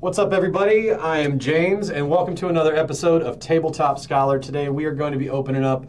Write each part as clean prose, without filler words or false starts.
What's up, everybody? I am James, and welcome to another episode of Tabletop Scholar. Today we are going to be opening up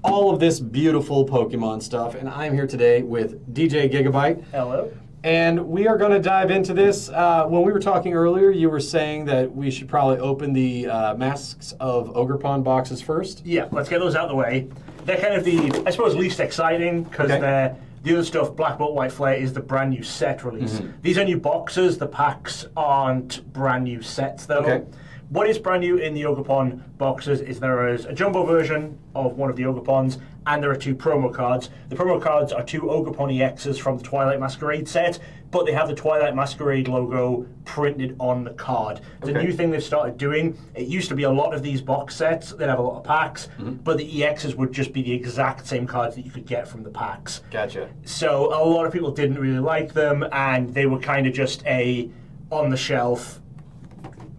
all of this beautiful Pokemon stuff, and I'm here today with DJ Gigabyte. Hello. And we are going to dive into this. When we were talking earlier, you were saying that we should probably open the Masks of Ogerpon boxes first. Yeah, let's get those out of the way. They're kind of the, I suppose, least exciting, because they're... The other stuff, Black Bolt, White Flare, is the brand new set release. These are new boxes. The packs aren't brand new sets, though. Okay. What is brand new in the Ogerpon boxes is there is a jumbo version of one of the Ogerpons, and there are 2 promo cards. The promo cards are 2 Ogerpon EXs from the Twilight Masquerade set, but they have the Twilight Masquerade logo printed on the card. It's a new thing they've started doing. It used to be a lot of these box sets, they'd have a lot of packs, but the EXs would just be the exact same cards that you could get from the packs. Gotcha. So a lot of people didn't really like them, and they were kind of just a on-the-shelf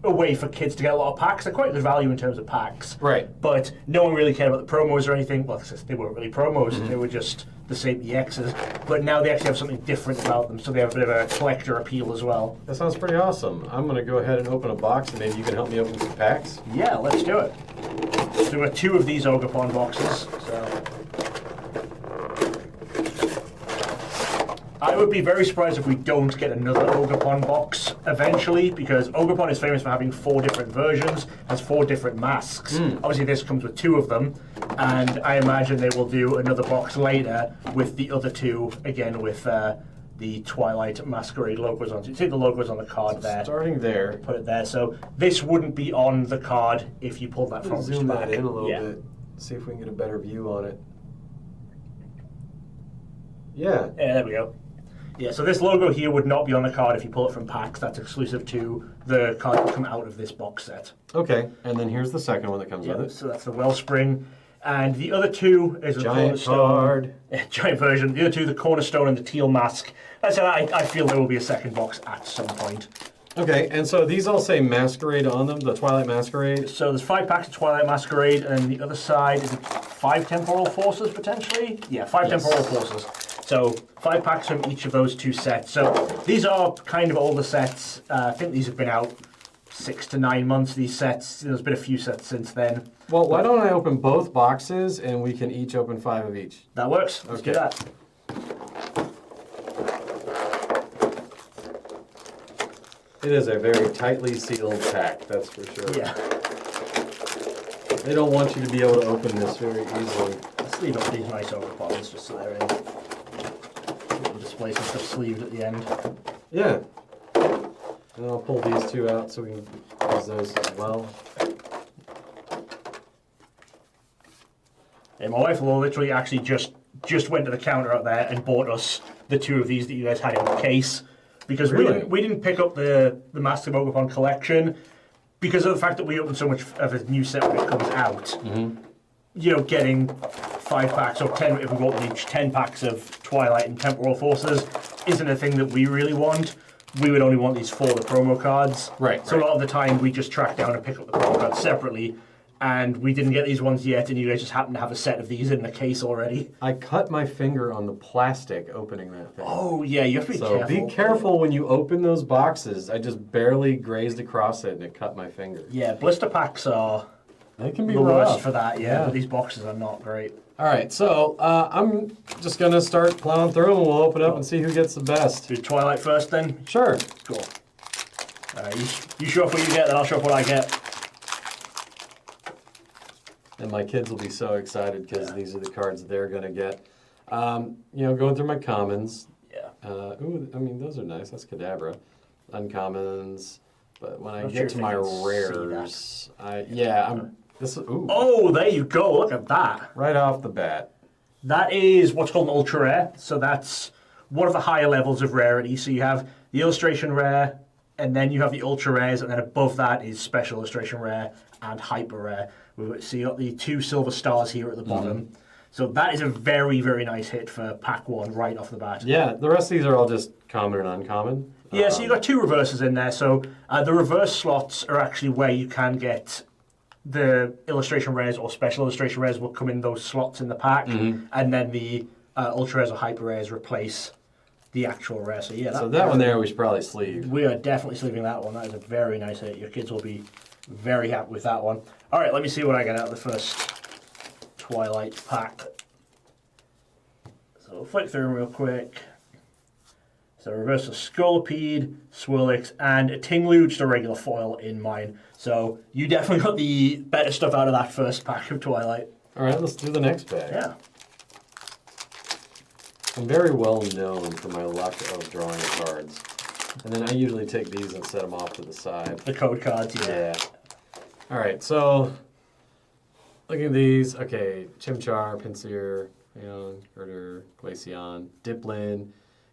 a way for kids to get a lot of packs. They're quite good value in terms of packs. Right. But no one really cared about the promos or anything. Well, they weren't really promos. They were just the same EXs. But now they actually have something different about them, so they have a bit of a collector appeal as well. That sounds pretty awesome. I'm going to go ahead and open a box, and maybe you can help me open some packs. Yeah, let's do it. So there are 2 of these Ogerpon boxes. So I would be very surprised if we don't get another Ogerpon box eventually, because Ogerpon is famous for having 4 different versions, has 4 different masks. Obviously this comes with 2 of them, and I imagine they will do another box later with the other 2, again with the Twilight Masquerade logos on. So you see the logos on the card there. Starting there. Put it there. So this wouldn't be on the card if you pulled that from Zoom back. that in a little bit, see if we can get a better view on it. Yeah, there we go. Yeah, so this logo here would not be on the card if you pull it from packs. That's exclusive to the cards that come out of this box set. Okay, and then here's the second one that comes with it. So that's the Wellspring. And the other 2 is a Giant Cornerstone. card. Giant version. The other 2, the Cornerstone and the Teal Mask. I feel there will be a second box at some point. Okay, and so these all say Masquerade on them, the Twilight Masquerade. So there's 5 packs of Twilight Masquerade, and then the other side is 5 Temporal Forces, potentially? Yeah, 5 Temporal Forces. So 5 packs from each of those 2 sets. So these are kind of older sets. I think these have been out 6 to 9 months, these sets. There's been a few sets since then. Well, why don't I open both boxes and we can each open 5 of each? That works. Let's do that. It is a very tightly sealed pack, that's for sure. Yeah. They don't want you to be able to open this very easily. Let's leave up these nice Ogerpons just so they're in. Little display some stuff sleeved at the end. Yeah. And I'll pull these 2 out so we can use those as well. Yeah, my wife literally actually just went to the counter out there and bought us the 2 of these that you guys had in the case. Because we didn't pick up the Masks of Ogerpon collection because of the fact that we open so much of a new set when it comes out. You know, getting 5 packs or 10, if we bought them each, 10 packs of Twilight and Temporal Forces isn't a thing that we really want. We would only want these for the promo cards. Right. So a lot of the time we just track down and pick up the promo cards separately. And we didn't get these ones yet, and you guys just happen to have a set of these in the case already. I cut my finger on the plastic opening that thing. Oh, yeah, you have to be careful. So be careful when you open those boxes. I just barely grazed across it and it cut my finger. Yeah, blister packs are They can be the rough. worst for that, yeah. But these boxes are not great. All right, so I'm just going to start plowing through them and we'll open up and see who gets the best. Do Twilight first then? Sure. Cool. You show off what you get, then I'll show off what I get. And my kids will be so excited because these are the cards they're going to get. You know, going through my commons. Yeah. Ooh, I mean, those are nice. That's Kadabra. Uncommons. But when I Not get sure to if my you can rares, this is, ooh. Oh, there you go. Look at that. Right off the bat. That is what's called an ultra rare. So that's one of the higher levels of rarity. So you have the illustration rare, and then you have the ultra rares, and then above that is special illustration rare and hyper rare. So you got the 2 silver stars here at the bottom. So that is a very, very nice hit for pack 1 right off the bat. Yeah, the rest of these are all just common and uncommon. Yeah, so you've got 2 reverses in there. So the reverse slots are actually where you can get the illustration rares or special illustration rares will come in those slots in the pack. And then the ultra rares or hyper rares replace the actual rare. So yeah, So that one there we should probably sleeve. We are definitely sleeving that one. That is a very nice hit. Your kids will be very happy with that one. All right, let me see what I get out of the first Twilight pack. So we'll flick through them real quick. So reverse of Scolipede, Swirlix, and a Tinglu, just a regular foil in mine. So you definitely got the better stuff out of that first pack of Twilight. All right, let's do the next pack. Yeah. I'm very well known for my luck of drawing cards. And then I usually take these and set them off to the side. The code cards, yeah. All right, so looking at these, okay, Chimchar, Pinsir, Herder, Glaceon, Dipplin,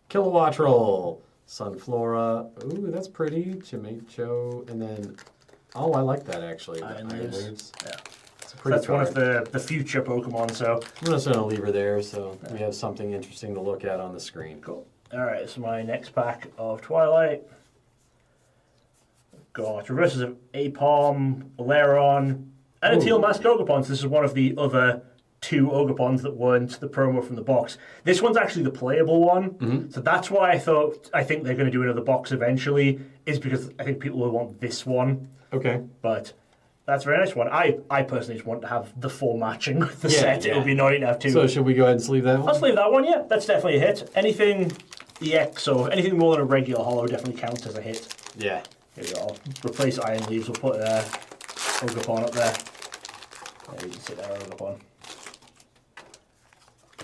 Kilowattrel, Sunflora. Ooh, that's pretty. Chimecho, and then, oh, I like that actually. Iron Leaves. Yeah. It's a pretty That's card. one of the future Pokemon, so. I'm just going to leave her there so we have something interesting to look at on the screen. Cool. Alright, so my next pack of Twilight. Got reverses of Apom, Alaron, and a Teal Mask Ogopon. So this is one of the other 2 Ogopons that weren't the promo from the box. This one's actually the playable one. So that's why I think they're going to do another box eventually, is because I think people will want this one. Okay. But that's a very nice one. I personally just want to have the full matching with the set. Yeah. It would be annoying to have 2. So should we go ahead and sleeve that one? I'll sleeve that one, yeah. That's definitely a hit. Anything EX or anything more than a regular holo definitely counts as a hit. Yeah. Here we go. I'll replace Iron Leaves. We'll put Ogopon up there. There you can see there, Ogopon.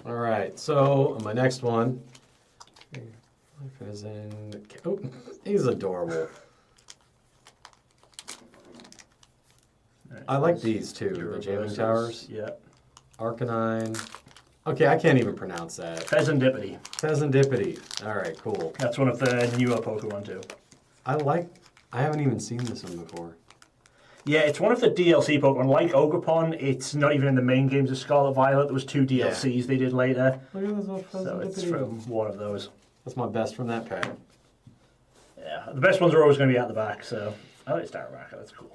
All right, so my next one. Oh, he's adorable. I like these too, the Jamming Towers. Yeah. Arcanine. Okay, I can't even pronounce that. Pheasantipity. Pheasantipity. All right, cool. That's one of the newer Pokemon too. I haven't even seen this one before. Yeah, it's one of the DLC Pokemon. Like Ogopon, it's not even in the main games of Scarlet Violet. There was 2 DLCs they did later. Look at this little So it's Pheasantipity. from one of those. That's my best from that pack. Yeah, the best ones are always going to be at the back, so I like Starapaka, that's cool.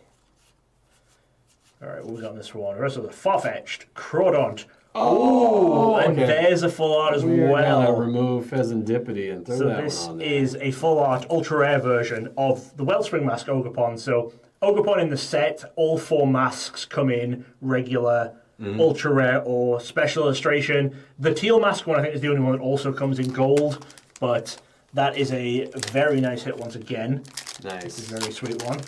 Alright, what we got on this one? The rest of the Farfetch'd, Crawdont. Oh, and okay. There's a full art as We're well. gonna remove Pheasantipity and throw So that this one on there. is a full art, ultra rare version of the Wellspring Mask Ogopon. So Ogopon in the set, all 4 masks come in regular, ultra rare, or special illustration. The Teal Mask one I think is the only one that also comes in gold, but that is a very nice hit once again. Nice. It's a very sweet one.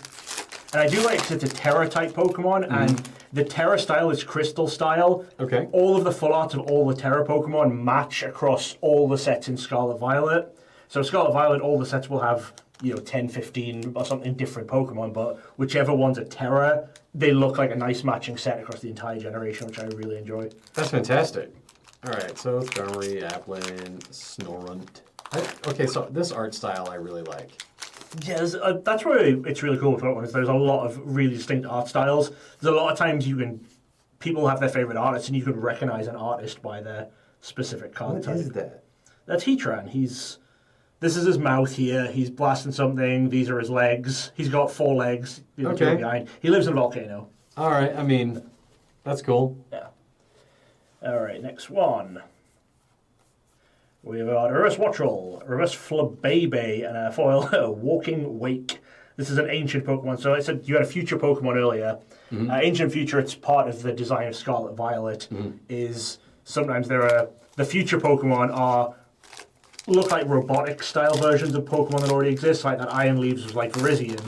And I do like because it's a Terra type Pokemon, and the Terra style is Crystal style. Okay. All of the full arts of all the Terra Pokemon match across all the sets in Scarlet Violet. So Scarlet Violet, all the sets will have 10, 15 or something different Pokemon, but whichever one's a Terra, they look like a nice matching set across the entire generation, which I really enjoy. That's fantastic. All right, so Skarmory, Applin, Snorunt. Okay, so this art style I really like. Yeah, that's where it's really cool with Pokemon, is there's a lot of really distinct art styles. There's a lot of times people have their favorite artists, and you can recognize an artist by their specific card type. What is that? That's Heatran. This is his mouth here. He's blasting something. These are his legs. He's got 4 legs. Okay. Behind. He lives in a volcano. All right, I mean, that's cool. Yeah. All right, next one. We've got a Reverse Wattrel, Reverse Flabébé, and a foil Walking Wake. This is an ancient Pokemon. So I said you had a future Pokemon earlier. Ancient Future, it's part of the design of Scarlet Violet, is sometimes the future Pokemon look like robotic style versions of Pokemon that already exist, like that Iron Leaves was like Virizion.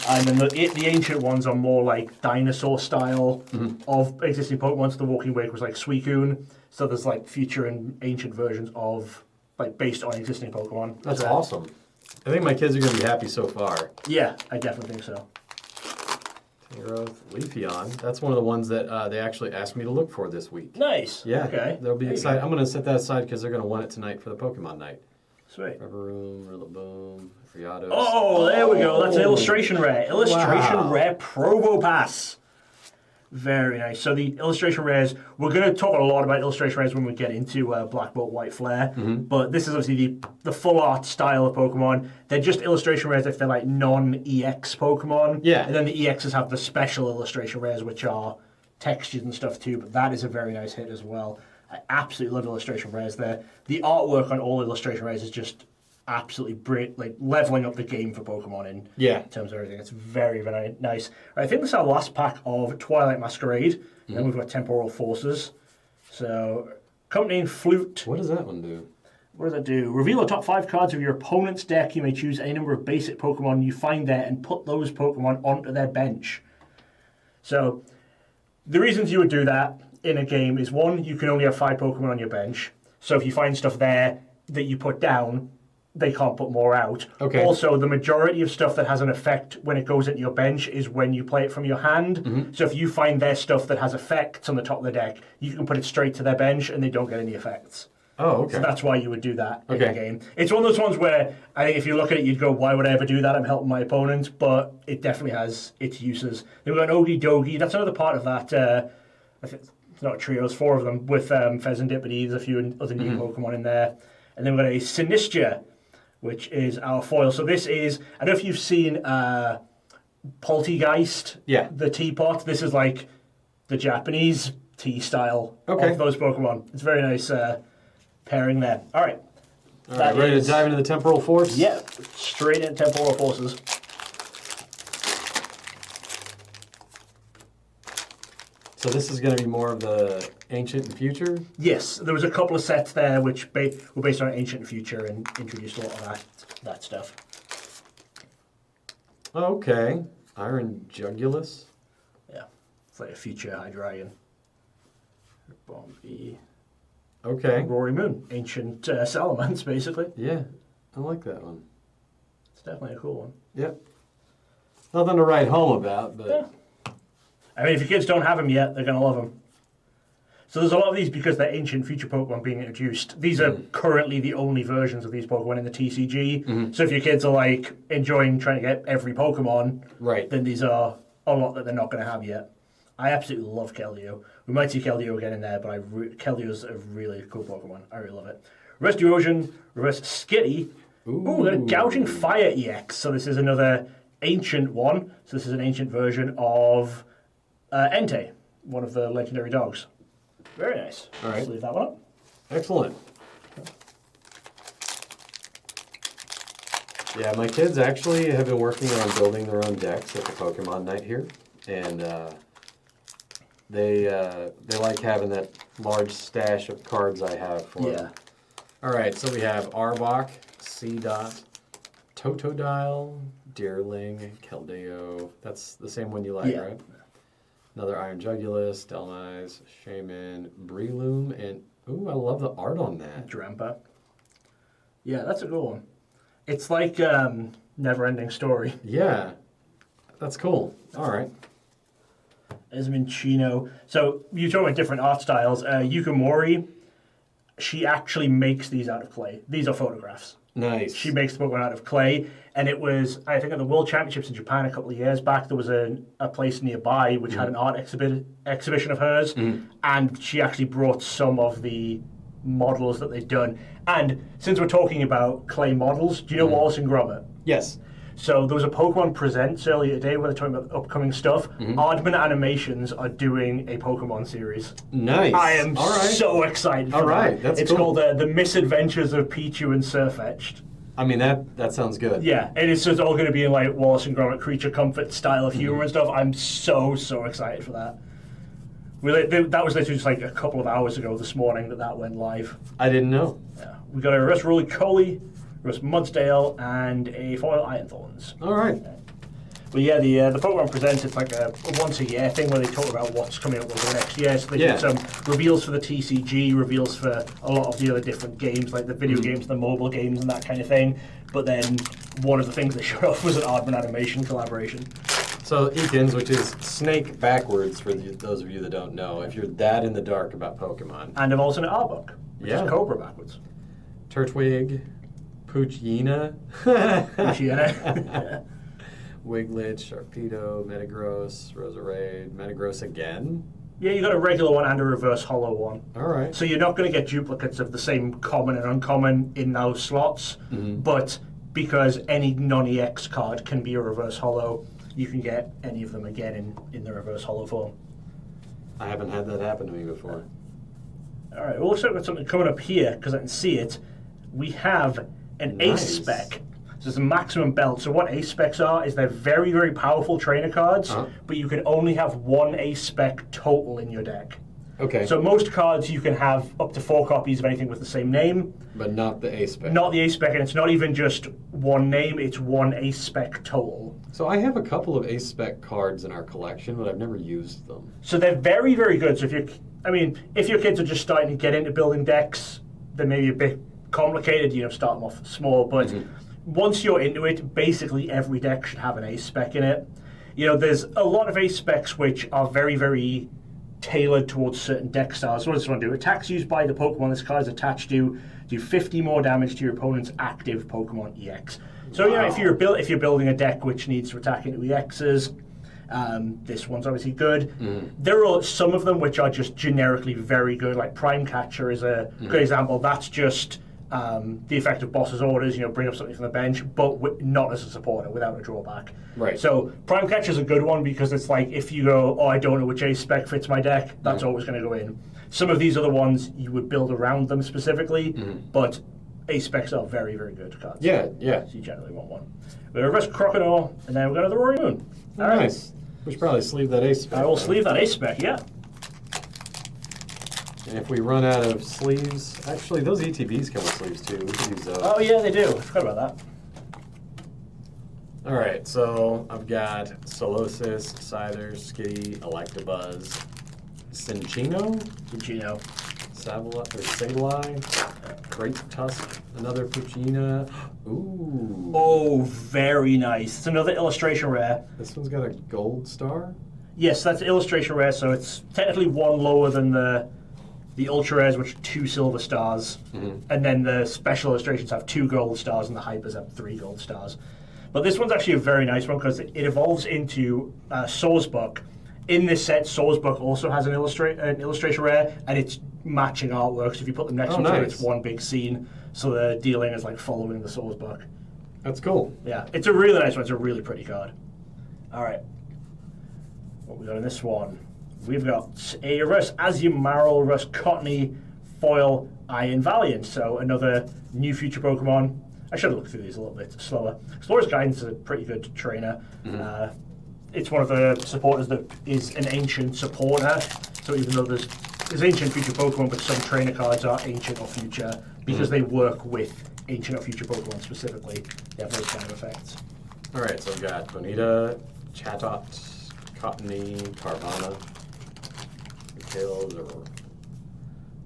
And then the ancient ones are more like dinosaur style of existing Pokemon. So the Walking Wake was like Suicune. So there's like future and ancient versions of, like, based on existing Pokemon. That's awesome. I think my kids are going to be happy so far. Yeah, I definitely think so. Tangrowth, Leafeon. That's one of the ones that they actually asked me to look for this week. Nice. Yeah, Okay. they'll be There you excited. go. I'm going to set that aside because they're going to want it tonight for the Pokemon night. Sweet. Rubberoom, Rillaboom, Friados. Oh, there we go. That's an illustration rare. Illustration Wow. rare Probopass. Very nice. So the illustration rares, we're going to talk a lot about illustration rares when we get into Black Bolt, White Flare, but this is obviously the full art style of Pokemon. They're just illustration rares if they're like non-EX Pokemon. Yeah. And then the EXs have the special illustration rares, which are textures and stuff too, but that is a very nice hit as well. I absolutely love illustration rares there. The artwork on all illustration rares is just absolutely brilliant, like leveling up the game for Pokemon in terms of everything. It's very, very nice. I think this is our last pack of Twilight Masquerade. Then we've got Temporal Forces. So, accompanying Flute. What does that one do? What does that do? Reveal the top 5 cards of your opponent's deck. You may choose any number of basic Pokemon you find there and put those Pokemon onto their bench. So, the reasons you would do that in a game is, one, you can only have 5 Pokemon on your bench. So if you find stuff there that you put down, they can't put more out. Okay. Also, the majority of stuff that has an effect when it goes into your bench is when you play it from your hand. So if you find their stuff that has effects on the top of the deck, you can put it straight to their bench and they don't get any effects. Oh, okay. So that's why you would do that in the game. It's one of those ones where I think if you look at it, you'd go, why would I ever do that? I'm helping my opponent. But it definitely has its uses. Then we've got an Ogie Dogie. That's another part of that. I think it's not a trio, it's 4 of them with Pheasantipede. There's a few other new Pokemon in there. And then we've got a Sinistia, which is our foil. So this is, I don't know if you've seen Poltegeist, the teapot. This is like the Japanese tea style of those Pokemon. It's very nice pairing there. All right. All right, ready to dive into the Temporal Force? Yeah, straight into Temporal Forces. So this is going to be more of the Ancient and Future? Yes, there was a couple of sets there which were based on Ancient and Future and introduced a lot of that stuff. Okay. Iron Jugulus? Yeah, it's like a future Hydreigon. Bombi. Okay. Rory Moon, ancient Salamence, basically. Yeah, I like that one. It's definitely a cool one. Yep. Nothing to write home about, but... Yeah. I mean, if your kids don't have them yet, they're going to love them. So there's a lot of these because they're ancient future Pokemon being introduced. These are currently the only versions of these Pokemon in the TCG. So if your kids are like enjoying trying to get every Pokemon, then these are a lot that they're not going to have yet. I absolutely love Keldeo. We might see Keldeo again in there, but Keldeo's a really cool Pokemon. I really love it. Reverse Duosion, Reverse Skitty. Ooh, we got a Gouging Fire EX. So this is another ancient one. So this is an ancient version of Entei, one of the legendary dogs. Very nice. All right. Let's leave that one up. Excellent. Yeah, my kids actually have been working on building their own decks at the Pokemon night here, and they like having that large stash of cards I have for them. All right, so we have Arbok, Seedot, Totodile, Deerling, Keldeo. That's the same one you like, right? Another Iron Jugulus, Delmise, Shaman, Breloom, and ooh, I love the art on that. Drampa. Yeah, that's a cool one. It's like Never-Ending Story. Yeah, that's cool. All right. Esminchino. So you talk about different art styles. Yukimori, she actually makes these out of clay. These are photographs. Nice. She makes the Pokemon out of clay, and it was, I think, at the World Championships in Japan a couple of years back, there was a place nearby which had an art exhibition of hers, and she actually brought some of the models that they'd done. And since we're talking about clay models, do you know Wallace and Gromit? Yes. So there was a Pokemon Presents earlier today where they're talking about upcoming stuff. Aardman Animations are doing a Pokemon series. Nice. I am so excited for that. That's It's cool. called The Misadventures of Pichu and Sirfetch'd. I mean, that sounds good. Yeah, and it's just all going to be in like Wallace and Gromit creature comfort style of humor and stuff. I'm so excited for that. That was literally just like a couple of hours ago this morning that went live. I didn't know. Yeah, we got a Reverse Roly-Poly, Reverse Mudsdale, and a foil Iron Thorns. All right. But yeah, the Pokemon Presents, it's like a once a year thing where they talk about what's coming up over the next year. So they did some reveals for the TCG, reveals for a lot of the other different games, like the video games, the mobile games, and that kind of thing. But then one of the things they showed off was an Aardman Animation collaboration. So Ekans, which is snake backwards for those of you that don't know, if you're that in the dark about Pokemon. And I've also an Arbok, which is Cobra backwards. Turtwig, Poochyena. Poochyena. Wiglet, Sharpedo, Metagross, Roserade, Metagross again? Yeah, you got a regular one and a reverse hollow one. All right. So you're not going to get duplicates of the same common and uncommon in those slots, but because any non-EX card can be a reverse hollow, you can get any of them again in the reverse hollow form. I haven't had that happen to me before. All right, we've also got something coming up here, because I can see it. We have an ace spec. So it's a maximum belt. So what ace specs are is they're very, very powerful trainer cards, but you can only have one ace spec total in your deck. Okay. So most cards you can have up to 4 copies of anything with the same name. But not the ace spec. Not the ace spec, and it's not even just one name, it's one ace spec total. So I have a couple of ace spec cards in our collection, but I've never used them. So they're very, very good. So if your kids are just starting to get into building decks, they're maybe a bit complicated, start them off small, but once you're into it, basically every deck should have an ace spec in it. There's a lot of ace specs which are very, very tailored towards certain deck styles. What does this one do? Attacks used by the Pokemon this card is attached to do 50 more damage to your opponent's active Pokemon EX. So if you're building a deck which needs to attack into EXs, this one's obviously good. There are some of them which are just generically very good, like Prime Catcher is a good example. That's just the effect of boss's orders, bring up something from the bench, but not as a supporter, without a drawback. Right. So Prime Catcher's a good one because it's like if you go, I don't know which ace spec fits my deck, that's always going to go in. Some of these other ones you would build around them specifically, but ace specs are very, very good cards. Yeah. So you generally want one. We have Reverse Crocodile, and then we've got the Roaring Moon. All right. Nice. We should probably sleeve that ace spec. I will sleeve that ace spec, yeah. And if we run out of sleeves, actually those ETBs come with sleeves too. We could use those. Oh yeah, they do. I forgot about that. All right, so I've got Solosis, Scyther, Skitty, Electabuzz, Cinccino, Sableye, Great Tusk, another Puccina. Ooh. Oh, very nice. It's another illustration rare. This one's got a gold star? Yes, that's illustration rare, so it's technically one lower than the ultra rares, which are 2 silver stars, and then the special illustrations have 2 gold stars, and the hypers have 3 gold stars. But this one's actually a very nice one because it evolves into Swordsbuck. In this set, Swordsbuck also has an illustration rare, and it's matching artwork. So if you put them next to each other, it's one big scene. So the dealing is like following the Swordsbuck. That's cool. Yeah, it's a really nice one. It's a really pretty card. All right, what we got in this one? We've got a reverse Azumarill, reverse Cottony, foil Iron Valiant. So another new future Pokemon. I should have looked through these a little bit slower. Explorer's Guidance is a pretty good trainer. It's one of the supporters that is an ancient supporter. So even though there's ancient future Pokemon, but some trainer cards are ancient or future because they work with ancient or future Pokemon specifically. They have those kind of effects. All right, so we've got Bonita, Chatot, Cottony, Carvana,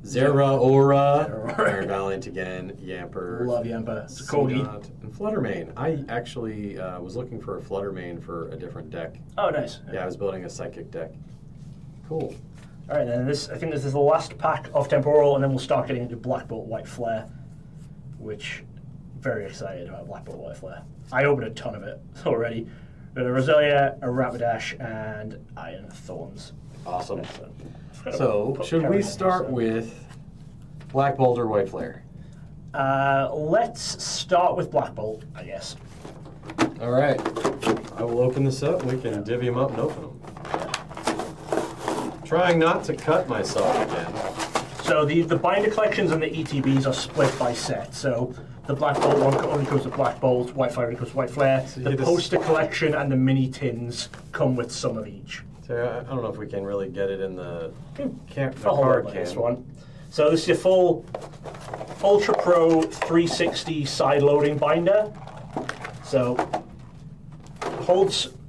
Zeraora, Iron Valiant again, Yamper. Love Yamper. It's a Cody. And Fluttermane. I actually was looking for a Fluttermane for a different deck. Oh, nice. Yeah, I was building a Psychic deck. Cool. All right, then I think this is the last pack of Temporal, and then we'll start getting into Black Bolt White Flare, which I'm very excited about Black Bolt White Flare. I opened a ton of it already. We've got a Roselia, a Rapidash, and Iron Thorns. Awesome. So, should we start with Black Bolt or White Flare? Let's start with Black Bolt, I guess. All right. I will open this up. We can divvy them up and open them. Trying not to cut myself again. So the binder collections and the ETBs are split by set. So the Black Bolt one only comes with Black Bolt, White Flare only comes with White Flare. So the poster collection and the mini tins come with some of each. So I don't know if we can really get it in the card can. This one. So this is your full Ultra Pro 360 side loading binder. So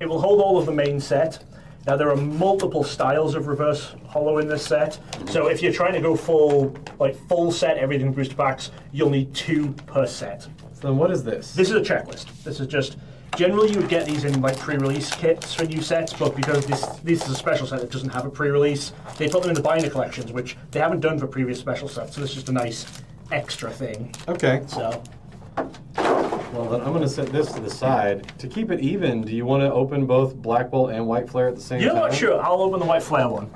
it will hold all of the main set. Now there are multiple styles of reverse holo in this set. So if you're trying to go full set, everything booster packs, you'll need 2 per set. So then what is this? This is a checklist. This is just, generally you would get these in pre-release kits for new sets, but because this is a special set that doesn't have a pre-release, they put them in the binder collections, which they haven't done for previous special sets, so this is just a nice extra thing. Okay. So. Well, then I'm going to set this to the side. To keep it even, do you want to open both Black Bolt and White Flare at the same time? You know what? Sure. I'll open the White Flare one.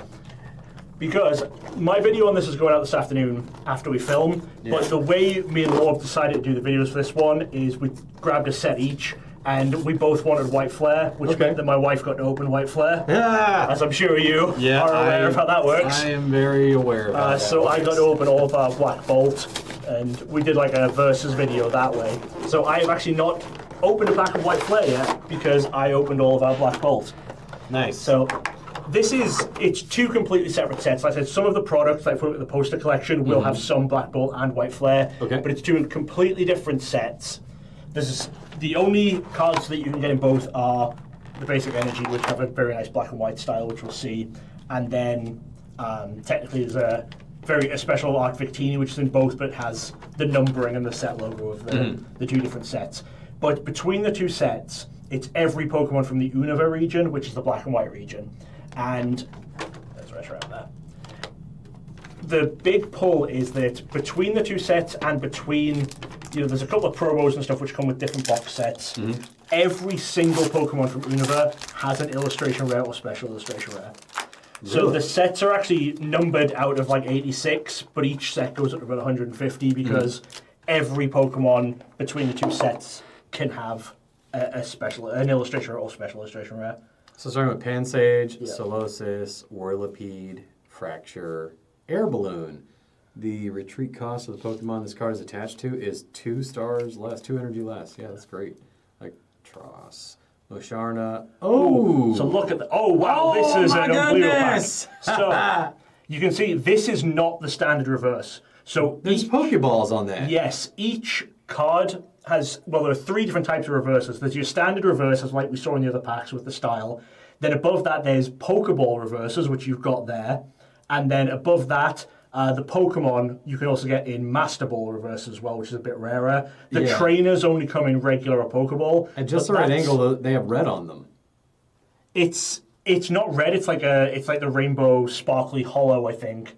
Because my video on this is going out this afternoon after we film, but the way me and Laura decided to do the videos for this one is we grabbed a set each, and we both wanted White Flare, which meant that my wife got to open White Flare. Yeah. As I'm sure you are aware of how that works. I am very aware of that. So I got to open all of our Black Bolt. and we did like a versus video that way. So I have actually not opened a pack of White Flare yet because I opened all of our Black Bolt. Nice. So it's two completely separate sets. Like I said, some of the products, like for the poster collection, will have some Black Bolt and White Flare, okay. but it's two completely different sets. The only cards that you can get in both are the basic energy, which have a very nice black and white style, which we'll see, and then technically there's a special art Victini, which is in both, but it has the numbering and the set logo of the two different sets. But between the two sets, it's every Pokemon from the Unova region, which is the black and white region. And there's Reshiram there. The big pull is that between the two sets and between, there's a couple of promos and stuff which come with different box sets. Every single Pokemon from Unova has an illustration rare or special illustration rare. Really? So the sets are actually numbered out of like 86, but each set goes up to about 150 because every Pokemon between the two sets can have an illustration rare or special illustration rare. So starting with Pansage, Solosis, Whirlipede, Fracture, Air Balloon. The retreat cost of the Pokemon this card is attached to is 2 stars less, 2 energy less. Yeah, that's great. Like Tross, Osharna. Oh! So look at the. Oh, wow, this is an unbelievable pack. So you can see this is not the standard reverse. So there's Pokeballs on that. Yes, each card has, there are 3 different types of reverses. There's your standard reverses, like we saw in the other packs with the style. Then above that, there's Pokeball reverses, which you've got there. And then above that, the Pokemon you can also get in Master Ball reverse as well, which is a bit rarer. The trainers only come in regular or Pokeball. At just the right angle, they have red on them. It's not red. It's like the rainbow sparkly hollow, I think.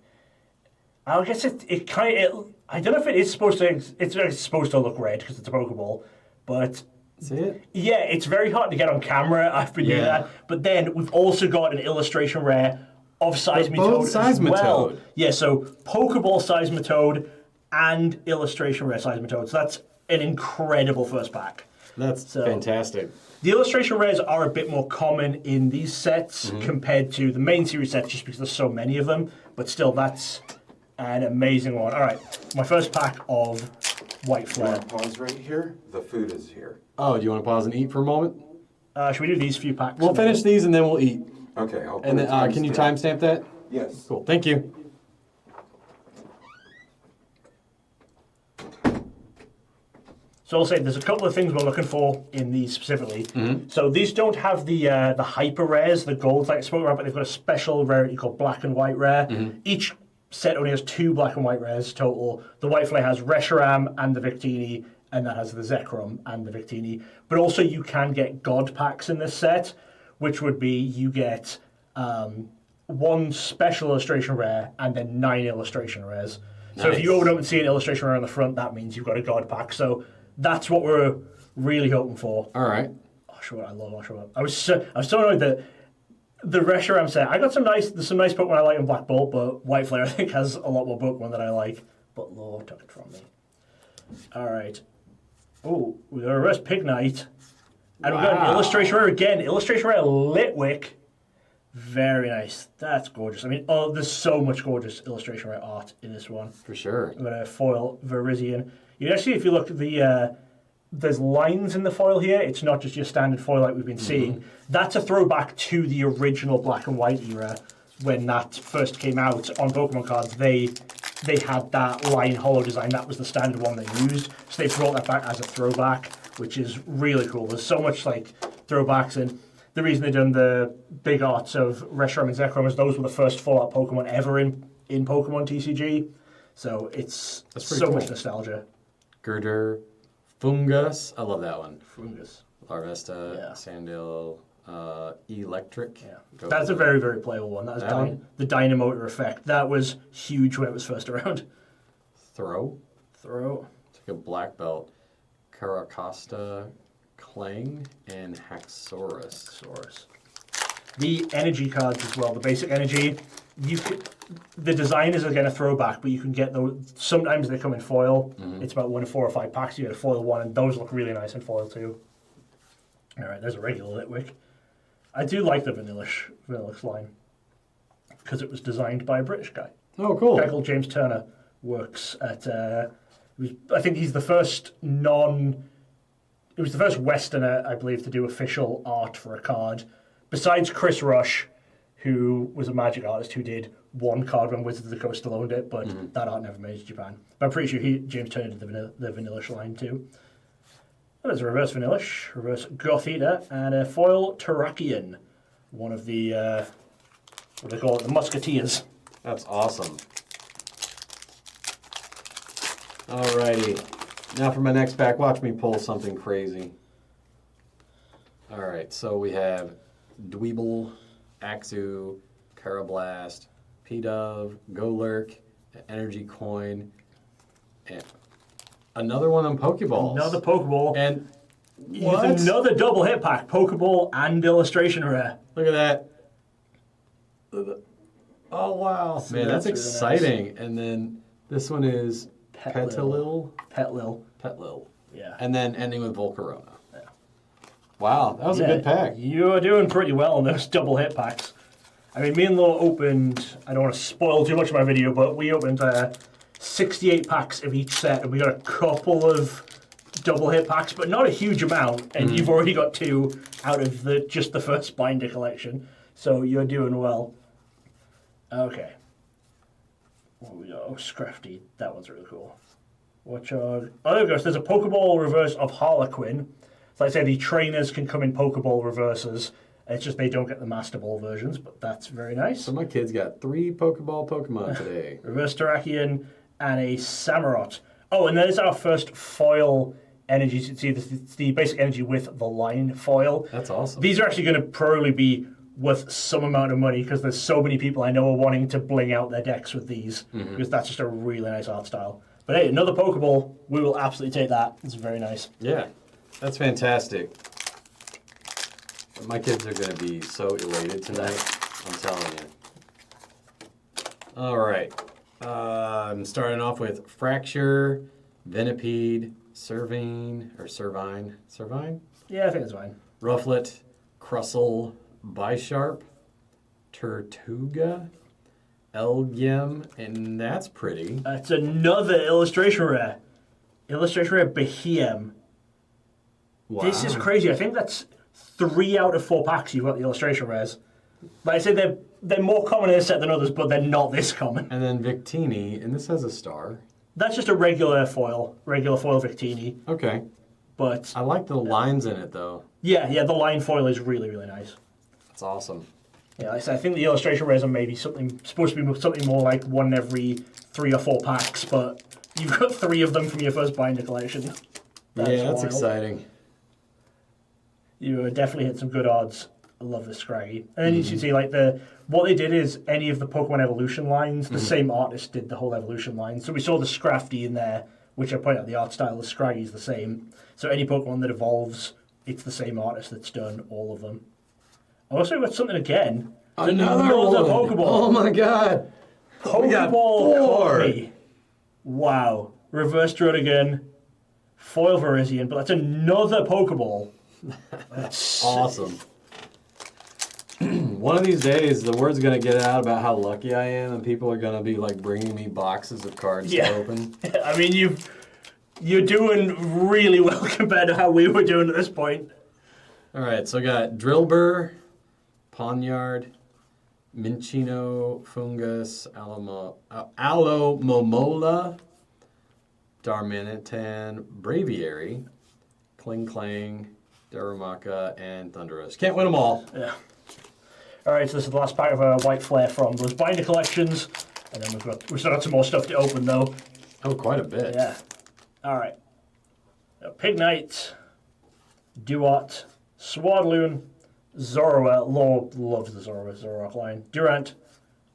I guess it kind of. I don't know if it is supposed to. It's supposed to look red because it's a Pokeball, but. See it? Yeah, it's very hard to get on camera. I've been doing that. But then we've also got an illustration rare of Seismitoad as well. Yeah, so Pokeball Seismitoad and illustration rare Seismitoad. So that's an incredible first pack. That's fantastic. The illustration rares are a bit more common in these sets compared to the main series sets, just because there's so many of them. But still, that's an amazing one. All right, my first pack of White Flare. You want to pause right here? The food is here. Oh, do you want to pause and eat for a moment? Should we do these few packs? We'll finish these and then we'll eat. Okay, I'll put and then, can you timestamp that? Yes. Cool, thank you. So I'll say there's a couple of things we're looking for in these specifically. So these don't have the hyper rares, the golds like I spoke about, but they've got a special rarity called Black and White Rare. Each set only has 2 Black and White rares total. The White Flare has Reshiram and the Victini, and that has the Zekrom and the Victini. But also you can get God packs in this set, which would be you get 1 special illustration rare and then 9 illustration rares. Nice. So if you open up and see an illustration rare on the front, that means you've got a God pack. So that's what we're really hoping for. All right. I love Oshawott. I was so annoyed that the Reshiram set. There's some nice Pokemon I like in Black Bolt, but White Flare I think has a lot more Pokemon that I like. But Lord took it from me. All right. Oh, we got a reverse Pignite. And we've got an illustration rare again. Illustration rare Litwick. Very nice. That's gorgeous. I mean, there's so much gorgeous illustration rare art in this one. For sure. We've got a foil Virizion. You actually, if you look at there's lines in the foil here. It's not just your standard foil like we've been seeing. That's a throwback to the original Black and White era when that first came out on Pokemon cards. They had that line hollow design. That was the standard one they used. So they brought that back as a throwback, which is really cool. There's so much like throwbacks, and the reason they done the big arts of Reshiram and Zekrom is those were the first Fallout Pokemon ever in Pokemon TCG. So it's so much nostalgia. Girder, Fungus. I love that one. Fungus. Larvesta, Sandil, Electric. Yeah. That's a very, very playable one. That was the Dynamotor effect. That was huge when it was first around. Throw. It's like a black belt. Caracosta, Clang, and Haxorus. The energy cards as well, the basic energy. The design is again a throwback, but you can get those. Sometimes they come in foil. It's about 1 to 4 or 5 packs. You get a foil one, and those look really nice in foil too. All right, there's a regular Litwick. I do like the Vanillish line because it was designed by a British guy. Oh, cool. A guy called James Turner works at I think he's the first It was the first Westerner, I believe, to do official art for a card, besides Chris Rush, who was a Magic artist who did one card when Wizards of the Coast still owned it, but that art never made it to Japan. But I'm pretty sure James Turner did the Vanillish line too. And there's a reverse Vanillish, reverse Goth Eater, and a foil Terrakion, one of the, what do they call it, the Musketeers. That's awesome. Alrighty. Now for my next pack, watch me pull something crazy. Alright, so we have Dweeble, Axu, Carablast, P-Dove, Golurk, Energy Coin, and another one on Pokeballs. Another Pokeball. And what? It's another double hit pack, Pokeball and Illustration Rare. Look at that. Oh, wow. So Man, that's really exciting. nice. And then this one is Petalil. Petlil. Yeah. And then ending with Volcarona. Yeah. Wow, that was a good pack. You're doing pretty well on those double hit packs. I mean, me and Law opened, I don't want to spoil too much of my video, but we opened 68 packs of each set, and we got a couple of double hit packs, but not a huge amount, and you've already got 2 out of just the first binder collection, so you're doing well. Okay. What we got? Oh, Scrafty. That one's really cool. Watchog. Oh, there we go. So there's a Pokeball reverse of Harlequin. So like I say, the trainers can come in Pokeball reverses. It's just they don't get the Master Ball versions, but that's very nice. So my kids got 3 Pokemon today. Reverse Terrakion and a Samurott. Oh, and there's our first foil energy. You can see it's the basic energy with the line foil. That's awesome. These are actually going to probably be worth some amount of money because there's so many people I know are wanting to bling out their decks with these because that's just a really nice art style. But hey, another Pokeball, we will absolutely take that. It's very nice. Yeah, that's fantastic. My kids are going to be so elated tonight, I'm telling you. All right. I'm starting off with Fracture, Venipede, Servine. Yeah, I think it's fine. Rufflet, Crustle, Bisharp, Tortuga, Elgyem, and that's pretty. It's another Illustration Rare. Illustration Rare Behem. Wow. This is crazy. I think that's 3 out of 4 packs you've got the Illustration Rares. Like I say, they're more common in this set than others, but they're not this common. And then Victini, and this has a star. That's just a regular foil Victini. Okay. But I like the lines in it, though. yeah, the line foil is really, really nice. That's awesome. Yeah, like I said, I think the Illustration Rares are maybe supposed to be something more like 1 every 3 or 4 packs, but you've got 3 of them from your first binder collection. That's exciting. You definitely hit some good odds. I love this Scraggy. And then you can see like what they did is any of the Pokemon Evolution lines, the same artist did the whole Evolution line. So we saw the Scrafty in there, which I point out the art style of Scraggy is the same. So any Pokemon that evolves, it's the same artist that's done all of them. I also got something again. Another one. Pokeball. Oh my god. We got 4. Corby. Wow. Reverse Druddigan, foil Virizion, but that's another Pokeball. That's awesome. One of these days, the word's going to get out about how lucky I am, and people are going to be like bringing me boxes of cards to open. I mean, you're doing really well compared to how we were doing at this point. All right, so I got Drillbur, Ponyard, Minchino, Fungus, Alomomola, Darmanitan, Braviary, Kling, Darumaka, and Thundurus. Can't win them all. Yeah. All right, so this is the last pack of White Flare from those binder collections, and then we've still got some more stuff to open though. Oh, quite a bit. Yeah. All right. Pignite, Duat, Swadloon, Zorua. Law loves the Zoroark line. Durant,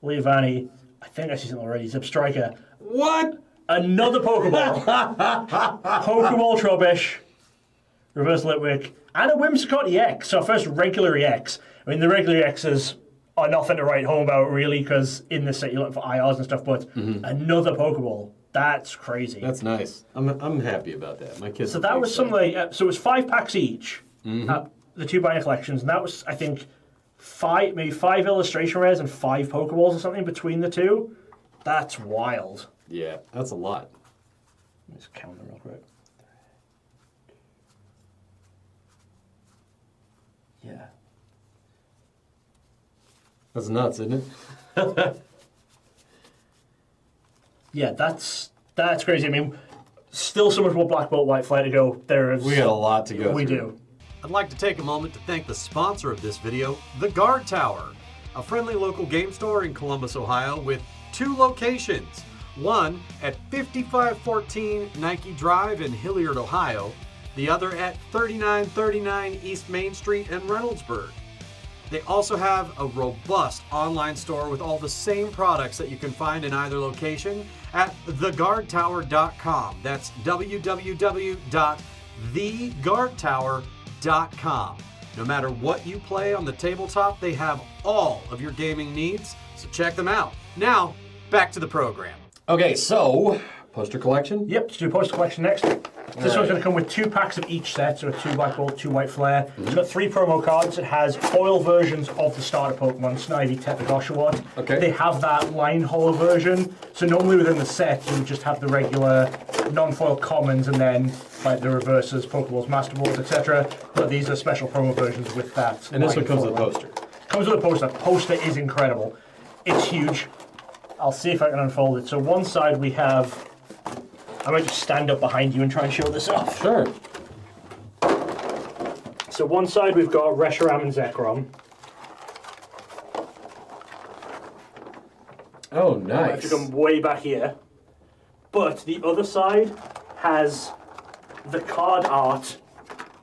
Leavanny. I think I see something already. Zipstriker. What? Another Pokeball. Pokeball Trubbish, Reverse Litwick, and a Whimsicott EX. So our first regular EX. I mean, the regular EXs are nothing to write home about, really, because in this set you're looking for IRs and stuff, but another Pokeball. That's crazy. That's nice. I'm happy about that. My kids. So that was something like, so it was 5 packs each, the 2 binder collections, and that was, I think, 5 Illustration Rares and 5 Pokeballs or something between the 2. That's wild. Yeah, that's a lot. Let me just count them real quick. Yeah. That's nuts, isn't it? Yeah, that's crazy. I mean, still so much more Black Bolt White Flare to go. We got a lot to go We through. do. I'd like to take a moment to thank the sponsor of this video, The Guard Tower, a friendly local game store in Columbus, Ohio with 2 locations. One at 5514 Nike Drive in Hilliard, Ohio. The other at 3939 East Main Street in Reynoldsburg. They also have a robust online store with all the same products that you can find in either location at theguardtower.com. That's www.theguardtower.com. No matter what you play on the tabletop, they have all of your gaming needs, so check them out. Now, back to the program. Okay, so poster collection. Yep, let's do poster collection next. This one's going to come with 2 packs of each set, so 2 Black Bolt, 2 White Flare. It's got 3 promo cards. It has foil versions of the starter Pokemon, Snivy, Tepig, Oshawott. Okay. They have that line hollow version, so normally within the set you would just have the regular non-foil commons and then like the reverses, Pokeballs, Master Balls, etc. But these are special promo versions with that. And this one comes with a foil. poster. Comes with a poster. Poster is incredible. It's huge. I'll see if I can unfold it. So one side we have... I might just stand up behind you and try and show this off. Sure. So one side we've got Reshiram and Zekrom. Oh, I have to nice. come way back here. But the other side has the card art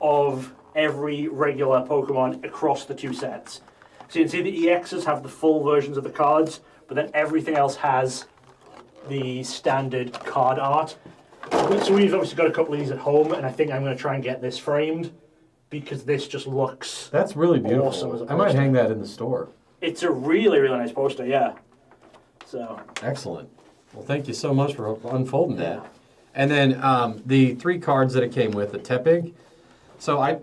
of every regular Pokemon across the 2 sets. So you can see the EXs have the full versions of the cards, but then everything else has the standard card art. So we've obviously got a couple of these at home, and I think I'm going to try and get this framed because this just looks... That's really beautiful. Awesome as a I might poster. hang that in the store. It's a really, really nice poster, yeah. So, Excellent. Well, thank you so much for unfolding that. And then the 3 cards that it came with, the Tepig. So I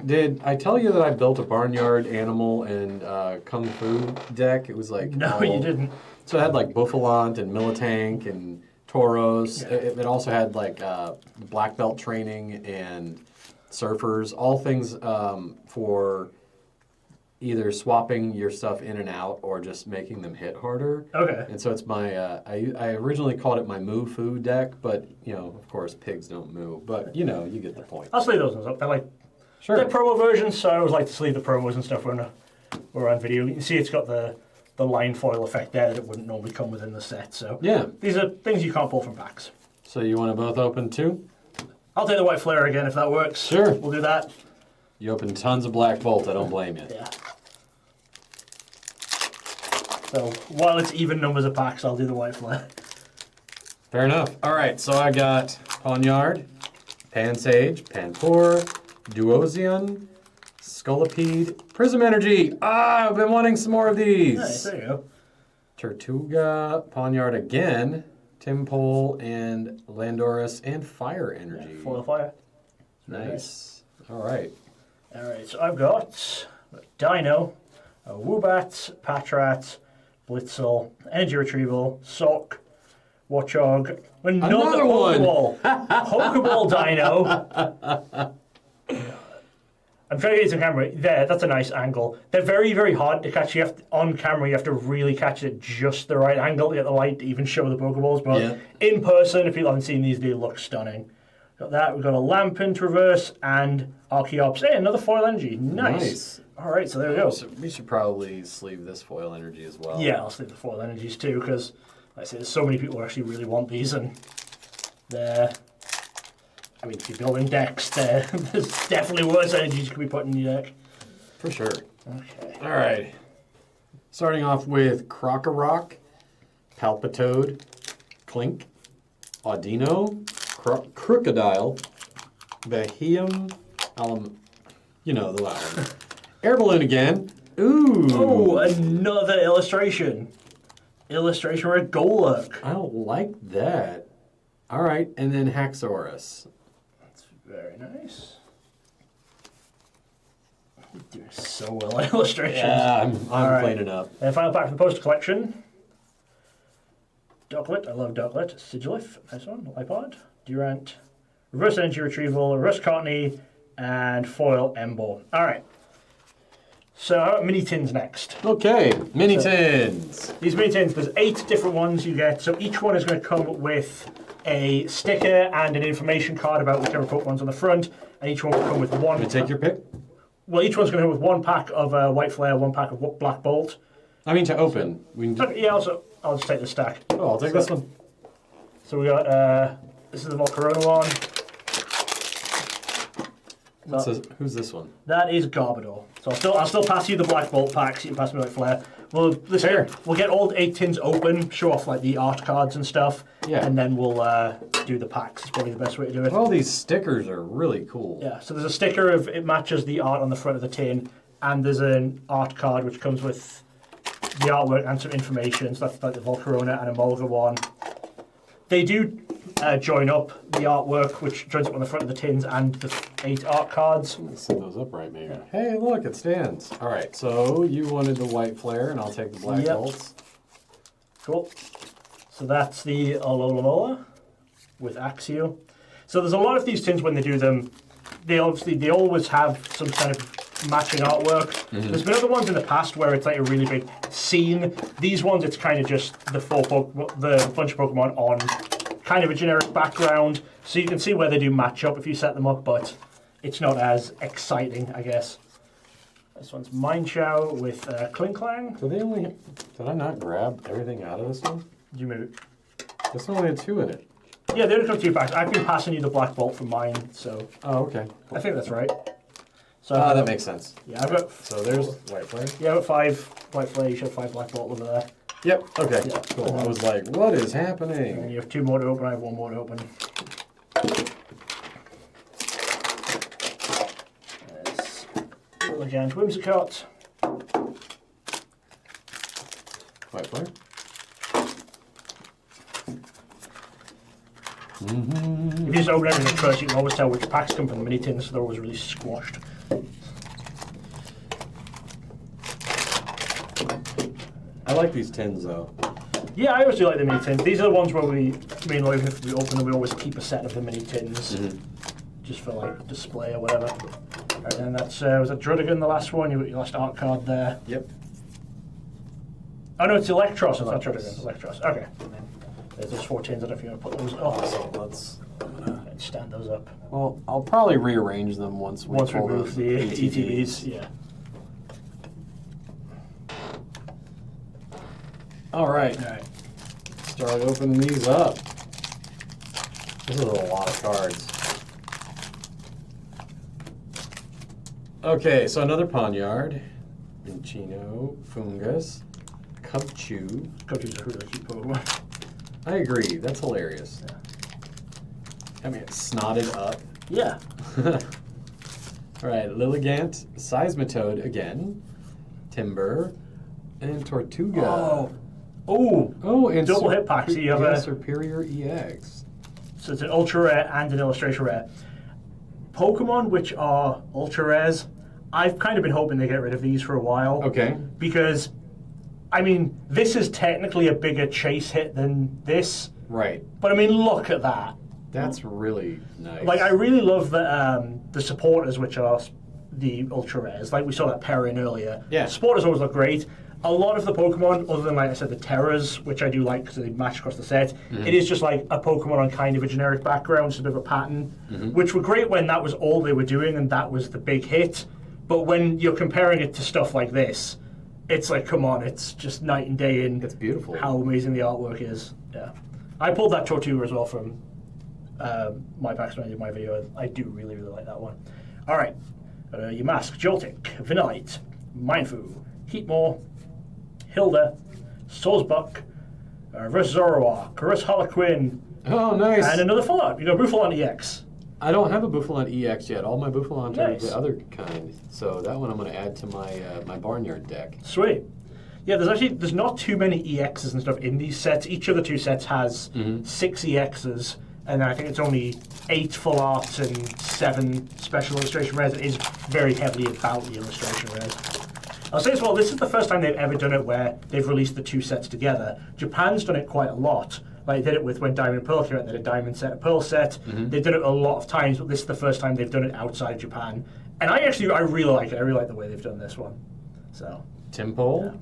tell you that I built a barnyard animal and kung fu deck. It was like no, you didn't. So it had like Buffalont and Militank and Tauros. Yeah. It also had like black belt training and surfers, all things for either swapping your stuff in and out or just making them hit harder. Okay. And so it's my, I originally called it my moo fu deck, but you know, of course, pigs don't moo. But you know, you get the point. I'll sleeve those ones up. They're like Sure. they're promo versions, so I always like to sleeve the promos and stuff when we're on video. You can see it's got the line foil effect there that wouldn't normally come within the set. So Yeah. these are things you can't pull from packs. So you want to both open too? I'll take the White Flare again if that works. Sure. We'll do that. You open tons of Black Bolt. I don't blame you. Yeah. So while it's even numbers of packs, I'll do the White Flare. Fair enough. All right, so I got Pawniard, Pansage, Panpour, Duozion, Scolipede, Prism Energy. Ah, I've been wanting some more of these. Nice, there you go. Tortuga, Pawniard again, Timpole, and Landorus, and Fire Energy. Foil fire. Nice. All right. Alright, so I've got Dino, a Woobat, Patrat, Blitzel, Energy Retrieval, Sock, Watchog, another one. Pokeball. Pokeball Dino. I'm trying to get it to camera. There, that's a nice angle. They're very, very hard to catch. On camera, you have to really catch it at just the right angle to get the light to even show the Pokeballs. But Yeah. in person, if people haven't seen these, they look stunning. Got that. We've got a Lampin Reverse and Archeops. Hey, another foil energy. Nice. All right, so there we go. So we should probably sleeve this foil energy as well. Yeah, I'll sleeve the foil energies too, because like I say, there's so many people who actually really want these, and they're... I mean, if you're building decks, there's definitely worse energies you could be putting in your deck. For sure. Okay. All right. Starting off with Crocorock, Palpitoad, Clink, Audino, Crocodile, Bahium, you know, the last one. Air Balloon again. Ooh. Oh, another illustration. Illustration Red Golurk. I don't like that. All right, and then Haxorus. That's very nice. You're doing so well on illustrations. Yeah, I'm right. cleaning up. And final pack from the poster collection. Ducklet, I love Ducklet. Sigilif, nice one. Lipod, Durant, Reverse Energy Retrieval, Reverse Courtney, and Foil Ember. Alright. So, mini tins next. Okay, mini tins. These mini tins, there's 8 different ones you get, so each one is going to come with a sticker and an information card about whichever Pokemon's on the front, and each one will come with one. You take your pick. Well, each one's going to come with 1 pack of White Flare, 1 pack of Black Bolt. I mean to open. We can Okay, yeah, also, I'll just take the stack. Oh, I'll take this one. So we got, this is the Volcarona one. Who's this one? That is Garbodor. So I'll still pass you the Black Bolt packs. You can pass me White Flare. We'll get all 8 tins open, show off like the art cards and stuff, and then we'll do the packs. It's probably the best way to do it. All these stickers are really cool. Yeah. So there's a sticker of it matches the art on the front of the tin, and there's an art card which comes with the artwork and some information. So that's like the Volcarona and Emolga one. They do join up the artwork, which joins up on the front of the tins, and the 8 art cards. Let's set those up right, maybe. Yeah. Hey, look, it stands. All right, so you wanted the White Flare, and I'll take the Black Bolts. Cool. So that's the Alola with Axio. So there's a lot of these tins when they do them. They always have some kind of matching artwork. Mm-hmm. There's been other ones in the past where it's like a really big scene. These ones, it's kind of just the bunch of Pokemon on kind of a generic background, so you can see where they do match up if you set them up, but it's not as exciting, I guess. This one's Mineshow with Klinklang. Did I not grab everything out of this one? Did you move it? This one only had 2 in it. Yeah, they only come 2 packs. I've been passing you the Black Bolt from mine, so. Oh, okay. I think that's right. So that makes sense. Yeah, I've got. So there's White Flare. Yeah, I've got 5 White Flare. You should have 5 Black Bolt over there. Yep. Okay. Yeah. Cool. I was like, what is And happening? you have 2 more to open. I have 1 more to open. There's Little Giant Whimsicott. White Flare. If you just open everything first, you can always tell which packs come from the mini tins, so they're always really squashed. I like these tins though. Yeah, I always do like the mini tins. These are the ones where even if we open them, we always keep a set of the mini tins, just for like display or whatever. Right, and that's was that Drudigan, the last one? You got your last art card there. Yep. Oh no, it's Electros. It's not Drudigan. It's Electros. Okay. And then there's those 4 tins. I don't know if you want to put those up. So And stand those up. well, I'll probably rearrange them once we pull remove the the ATVs. ETBs. Yeah. All right. All right. Start opening these up. This is a lot of cards. Okay, so another Ponyard, Minchino, Fungus, Cubchoo. Coaches are really cute Pokemon. I agree, that's hilarious. Yeah. I mean, it's snotted up. Yeah. All right, Lilligant, Seismitoad again, Timber, and Tortuga. Oh, and double hit pack. So you have a Superior EX. So it's an ultra rare and an illustration rare. Pokemon which are ultra rares, I've kind of been hoping they get rid of these for a while. Okay. Because, I mean, this is technically a bigger chase hit than this. Right. But I mean, look at that. That's really nice. Like, I really love the supporters, which are the ultra rares. Like we saw that Perrin earlier. Yeah. Supporters always look great. A lot of the Pokemon, other than, like I said, the Terras, which I do like because they match across the set, it is just like a Pokemon on kind of a generic background, just a bit of a pattern, which were great when that was all they were doing and that was the big hit. But when you're comparing it to stuff like this, it's like, come on, it's just night and day in It's beautiful. how amazing the artwork is. Yeah. I pulled that Tortuga as well from my packs when I did my video. I do really, really like that one. All right. Yamask, Joltik, Vanillite, Mindfu, Heatmore, Hilda, Sawsbuck, Reverse Zoroark, Caress Harlequin, Oh, nice. and another full art. You got Buffalon EX. I don't have a Buffalon EX yet. All my Buffalons are Nice. the other kind. So that one I'm going to add to my my Barnyard deck. Sweet. Yeah, there's not too many EXs and stuff in these sets. Each of the 2 sets has 6 EXs, and I think it's only 8 full arts and 7 special illustration rares. It is very heavily about the illustration rares. I'll say as well, this is the first time they've ever done it where they've released the 2 sets together. Japan's done it quite a lot, Like they did it with when Diamond and Pearl came out, they did a Diamond set, a Pearl set. They've done it a lot of times, but this is the first time they've done it outside Japan. And I really like it. I really like the way they've done this one. So Timpole,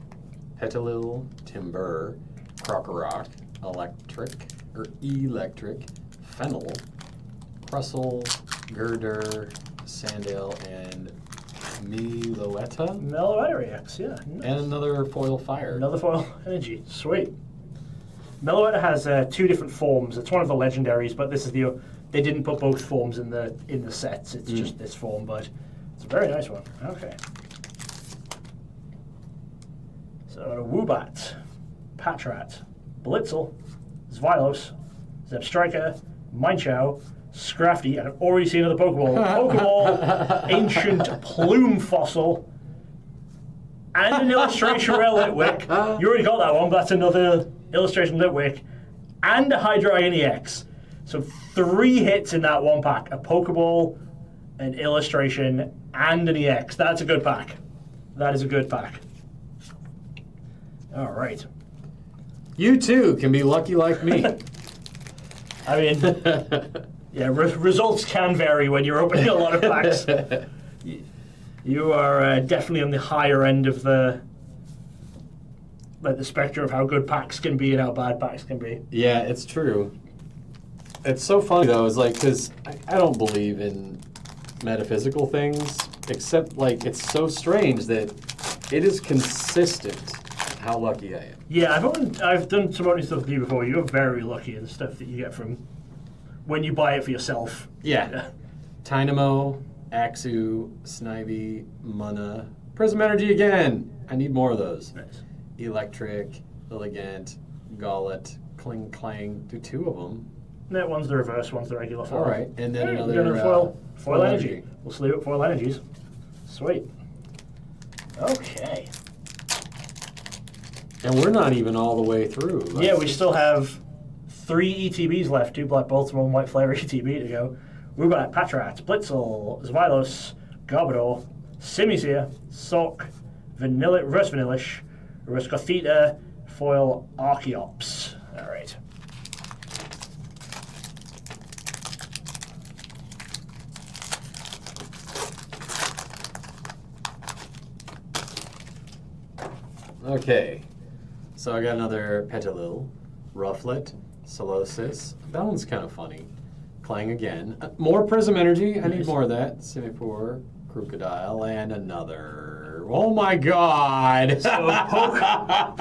Petalil, Timber, Crocorock, Electric, Fennel, Crustle, Girder, Sandale, and Meloetta. Meloetta EX, yeah. Nice. And another foil fire. Another foil energy. Sweet. Meloetta has 2 different forms. It's one of the legendaries, but this is the. They didn't put both forms in the sets. It's just this form, but it's a very nice one. Okay. So a Woobat, Patrat, Blitzel, Zvylos, Zebstrika, Minechow, Scrafty, and I've already seen another Pokeball. Pokeball, Ancient Plume Fossil, and an Illustration Rare Litwick. You already got that one, but that's another Illustration Litwick, and a Hydreigon EX. So 3 hits in that one pack. A Pokeball, an Illustration, and an EX. That's a good pack. That is a good pack. All right. You too can be lucky like me. I mean, yeah, results can vary when you're opening a lot of packs. You are definitely on the higher end of the spectrum of how good packs can be and how bad packs can be. Yeah, it's true. It's so funny though, is like, because I don't believe in metaphysical things, except like it's so strange that it is consistent how lucky I am. Yeah, I've done some opening stuff with you before. You're very lucky in the stuff that you get from when you buy it for yourself. Yeah. Tynamo, Axu, Snivy, Munna, Prism Energy again. I need more of those. Nice. Electric, Lilligant, Gauntlet, Kling Clang. Do 2 of them. That one's the reverse, one's the regular foil. All right, and then Hey, another foil energy. We'll sleeve up foil energies. Sweet. Okay. And we're not even all the way through. Yeah, we still have 3 ETBs left, 2 Black Bolts and 1 White Flare ETB to go. Woobat, Patrat, Blitzel, Zvylos, Garbodor, Simisear, Sock, Reverse Vanillish, Reverse Gothita, Foil Archeops. All right. Okay, so I got another Petalil, Rufflet, Solosis. That one's kind of funny. Clang again. More Prism Energy. I need more of that. Simipour, Crocodile, and another. Oh my god! So Pokeball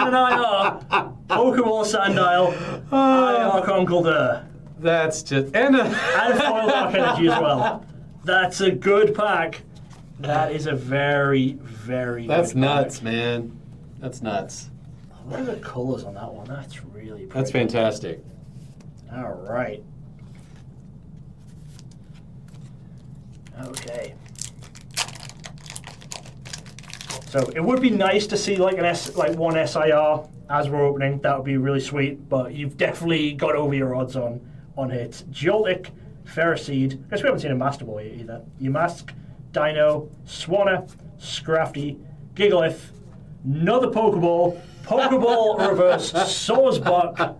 Ananiar, Pokeball Sandile, IR Conkeldurr. That's just and Foil Dark Energy as well. That's a good pack. That is a very, very that's good nuts, pack. man. That's nuts. What are the colors on that one? That's really pretty. That's fantastic. All right. Okay. So it would be nice to see like one SIR as we're opening. That would be really sweet. But you've definitely got over your odds on hits. Joltik, Ferroseed. I guess we haven't seen a Master Boy either. Yamask, Dino, Swanna, Scrafty, Gigalith, another Pokeball, Pokeball Reverse, Sawsbuck,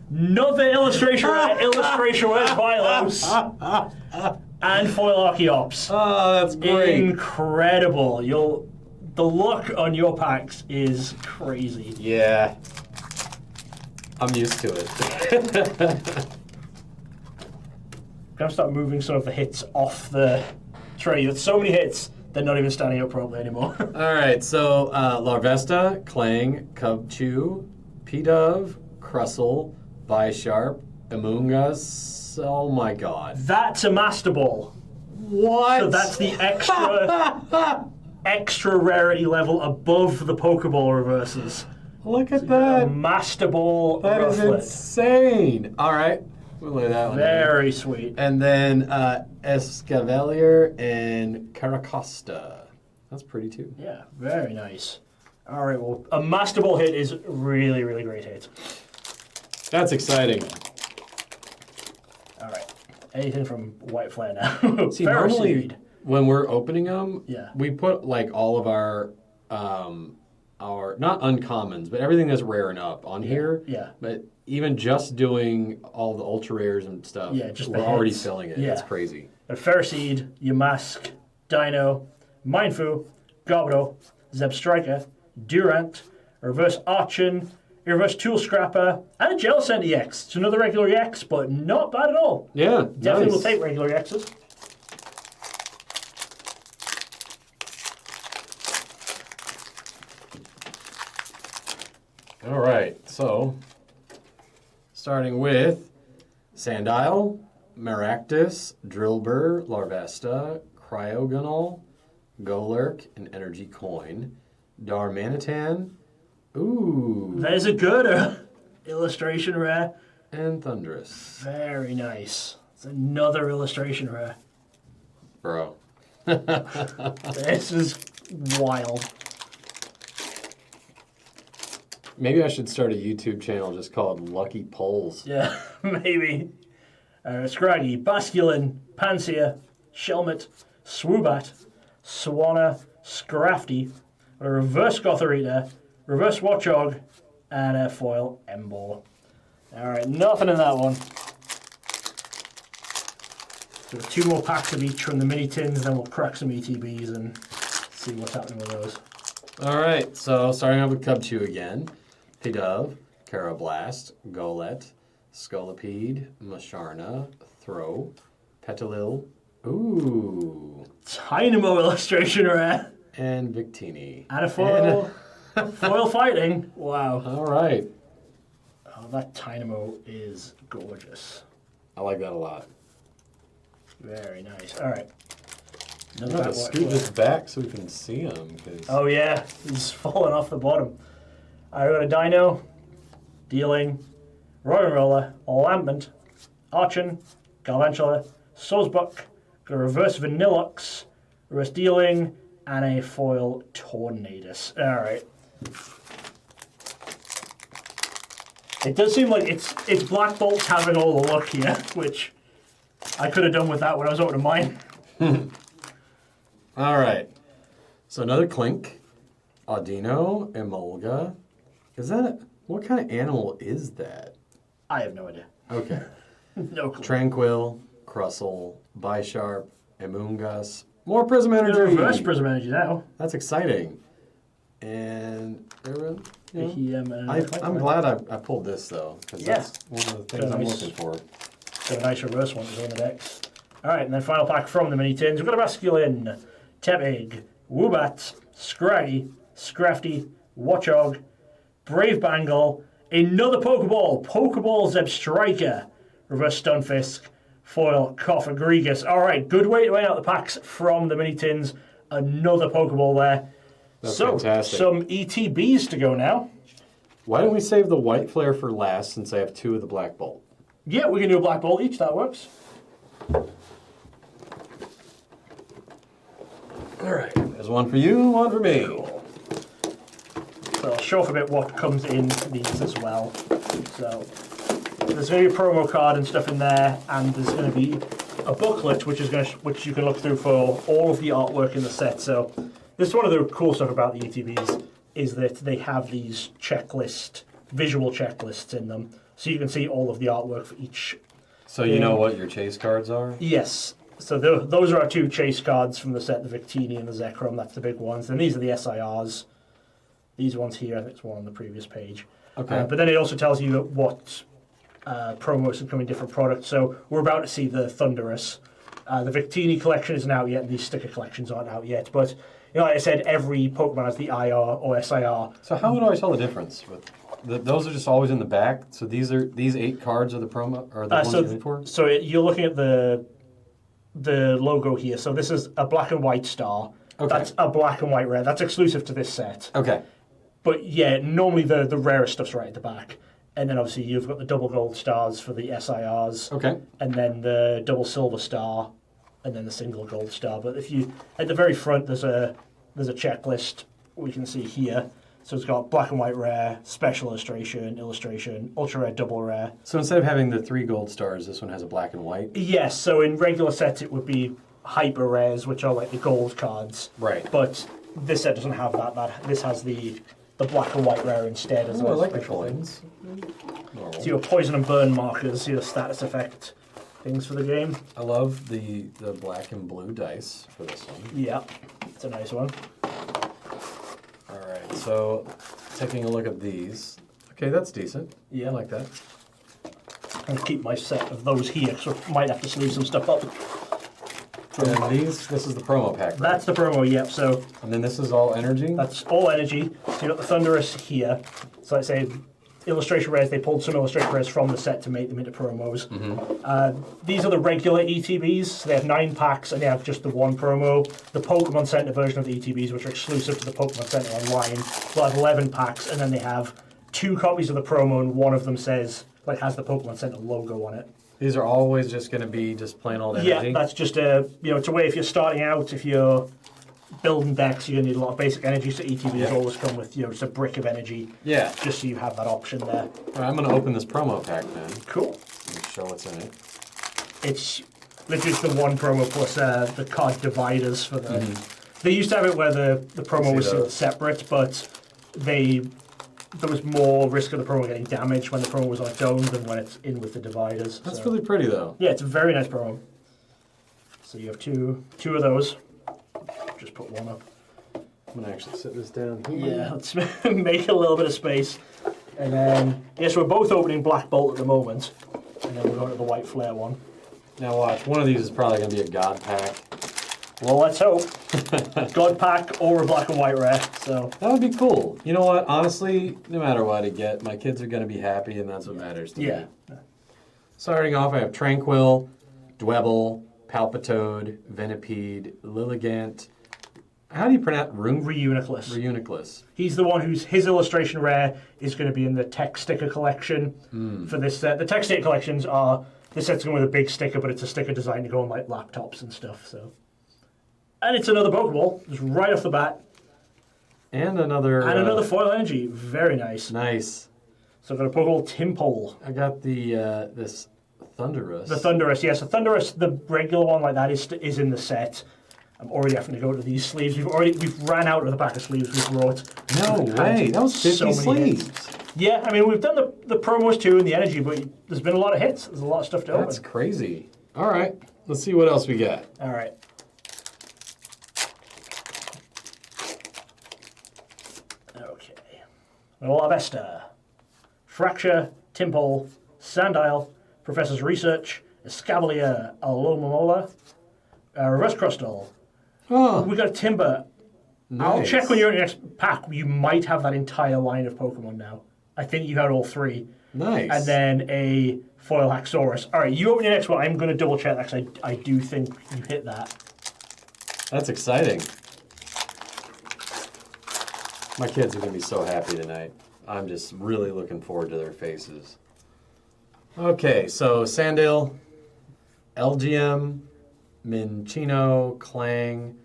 another Illustration Rare Vilos, and Foil Archeops. Oh, that's great. Incredible. The luck on your packs is crazy. Yeah. I'm used to it. I'm going to start moving some of the hits off the tray. With so many hits, they're not even standing up properly anymore. All right, so Larvesta, Clang, Cubchoo, P-Dove, Crustle, Bisharp, Amoonguss. Oh my god. That's a Master Ball. What? So that's the extra rarity level above the Pokeball reverses. Look at that. Master Ball That is Rufflet. insane. All right, we'll lay that one down. Very sweet. And then Escavalier and Caracosta. That's pretty too. Yeah, very nice. All right, well, a Master Ball hit is really, really great hit. That's exciting. All right, anything from White Flare now. See, normally Ferroseed. when we're opening them, Yeah. we put like all of our are not uncommons, but everything that's rare and up on here. Yeah. But even just doing all the ultra rares and stuff, just we're the already hits. filling it. Yeah. It's crazy. A Ferroseed, Yamask, Dino, Mindfu, Gobdo, Zeb Striker, Durant, a Reverse Archon, a Reverse Tool Scrapper, and a Jellicent EX. It's another regular EX, but not bad at all. Yeah, Definitely nice. will take regular EXs. All right, so starting with Sandile, Maractus, Drillbur, Larvesta, Cryogonal, Golurk, and Energy Coin, Darmanitan, ooh, There's a good illustration rare. and Thundurus. Very nice. It's another illustration rare. Bro. This is wild. Maybe I should start a YouTube channel just called Lucky Polls. Yeah, maybe. Scraggy, Basculin, Pansear, Shelmet, Swoobat, Swanna, Scrafty, a Reverse Gothorita, Reverse Watchog, and a foil Embor. Alright, nothing in that one. So 2 more packs of each from the mini tins, then we'll crack some ETBs and see what's happening with those. All right, so starting off with Cubchoo again. Pidove, Carablast, Golett, Scolipede, Musharna, Throw, Petalil, ooh, Dynamo illustration rare. and Victini. And a foil. Foil fighting. Wow. All right, Oh, that Dynamo is gorgeous. I like that a lot. Very nice. All right. I'm going to scoot this back so we can see him. Oh yeah, he's falling off the bottom. I got a Dino, Dealing, Roller, Lambent, Archon, Galvantula, Sozbuck, got a Reverse Vanillux, Reverse Dealing, and a foil Tornadus. All right. It does seem like it's Black Bolt's having all the luck here, which I could have done with that when I was opening mine. All right, so another Clink, Audino, Emolga. Is that, what kind of animal is that? I have no idea. Okay. No clue. Tranquil, Crustle, Bisharp, Emungus, more Prism Energy. Reverse Prism Energy now. That's exciting. And you know, I'm I'm glad I pulled this though, because Yeah. that's one of the things I'm Nice. looking for. Got a nice reverse one to go in the decks. Alright, and then final pack from the mini tins. We've got a Basculin, Tepig, Woobat, Scraggy, Scrafty, Watchog, Brave Bangle, another Pokeball Zeb Striker, Reverse Stunfisk, foil Coffagrigus. Alright, good way to end out the packs from the mini tins. Another Pokeball there. That's so, fantastic. some ETBs to go now. Why don't we save the White Flare for last since I have 2 of the Black Bolt? Yeah, we can do a Black Bolt each, that works. Alright, there's one for you, one for me. Cool. So I'll show off a bit what comes in these as well. So there's going to be a promo card and stuff in there, and there's going to be a booklet which which you can look through for all of the artwork in the set. So this is one of the cool stuff about the ETBs is that they have these visual checklists in them, so you can see all of the artwork for each. So you know what your chase cards are? Yes. So those are our 2 chase cards from the set, the Victini and the Zekrom. That's the big ones. Then these are the SIRs. These ones here, I think it's one on the previous page. Okay. But then it also tells you what promos can come in different products. So we're about to see the Thundurus. The Victini collection isn't out yet, and these sticker collections aren't out yet. But like I said, every Pokemon has the IR or SIR. So how would I tell the difference? Those are just always in the back. So these 8 cards are the promo, or the ones you're looking for? So you're looking at the logo here. So this is a black and white star. Okay. That's a black and white rare. That's exclusive to this set. Okay. But yeah, normally the rarest stuff's right at the back. And then obviously you've got the double gold stars for the SIRs. Okay. And then the double silver star, and then the single gold star. But if you at the very front, there's a checklist we can see here. So it's got black and white rare, special illustration, ultra rare, double rare. So instead of having the 3 gold stars, this one has a black and white? Yes. So in regular sets, it would be hyper rares, which are like the gold cards. Right. But this set doesn't have that. This has the the black and white rare instead as Oh, I a like the special thing. coins. Normal. So your poison and burn markers, your status effect things for the game. I love the black and blue dice for this one. Yeah, it's a nice one. All right, so taking a look at these. Okay, that's decent. Yeah. I like that. I'm gonna keep my set of those here, so I might have to sleeve some stuff up. And this is the promo pack, right? That's the promo, yep. So And then this is all energy? that's all energy. So you got the Thunderous here. So let's say illustration rares, they pulled some illustration rares from the set to make them into promos. These are the regular ETBs. So they have 9 packs and they have just the one promo. The Pokemon Center version of the ETBs, which are exclusive to the Pokemon Center online, will have 11 packs, and then they have 2 copies of the promo, and one of them says, like, has the Pokemon Center logo on it. These are always just going to be just plain old energy? Yeah, that's just it's a way if you're starting out, if you're building decks, you're going to need a lot of basic energy, so ETBs always come with, just a brick of energy. Yeah. Just so you have that option there. All right, I'm going to open this promo pack then. Cool. And show what's in it. It's literally just the one promo plus the card dividers for the... They used to have it where the promo was sealed separate, but there was more risk of the promo getting damaged when the promo was on its own than when it's in with the dividers. That's really pretty, though. Yeah, it's a very nice promo. So you have two of those. Just put one up. I'm going to actually sit this down here. Yeah, let's make a little bit of space. And then, yes, we're both opening Black Bolt at the moment. And then we're going to the White Flare one. Now watch, one of these is probably going to be a God pack. Well, let's hope. God pack or a black and white rare. So That would be cool. You know what? Honestly, no matter what I get, my kids are going to be happy, and that's what matters to me. Starting off, I have Tranquil, Dwebble, Palpitoad, Venipede, Lilligant. How do you pronounce Reuniclus. Reuniclus. He's the one his illustration rare is going to be in the tech sticker collection for this set. The tech sticker collections are, this set's going with a big sticker, but it's a sticker designed to go on like laptops and stuff. So, and it's another Pokeball, just right off the bat. And another... And another foil energy. Very nice. Nice. So I've got a Pokeball Timpole. I got the this Thunderous. The Thunderous, yes. The Thunderous, the regular one like that is in the set. I'm already having to go to these sleeves. We've ran out of the pack of sleeves we brought. No way. That was 50 sleeves. Hits. Yeah, I mean, we've done the promos too and the energy, but there's been a lot of hits. There's a lot of stuff to open. That's crazy. All right. Let's see what else we got. All right. Okay. Lavesta, Fracture, Timpole, Sandile, Professor's Research, Escavalier, Alomomola, Reverse Crustal. Oh, We got a Timber. nice. I'll check when you're in your next pack. You might have that entire line of Pokemon now. I think you had all 3. Nice. And then a Foil Haxorus. All right, you open your next one. I'm going to double check that because I do think you hit that. That's exciting. My kids are going to be so happy tonight. I'm just really looking forward to their faces. Okay, so Sandil, LGM, Minchino, Clang,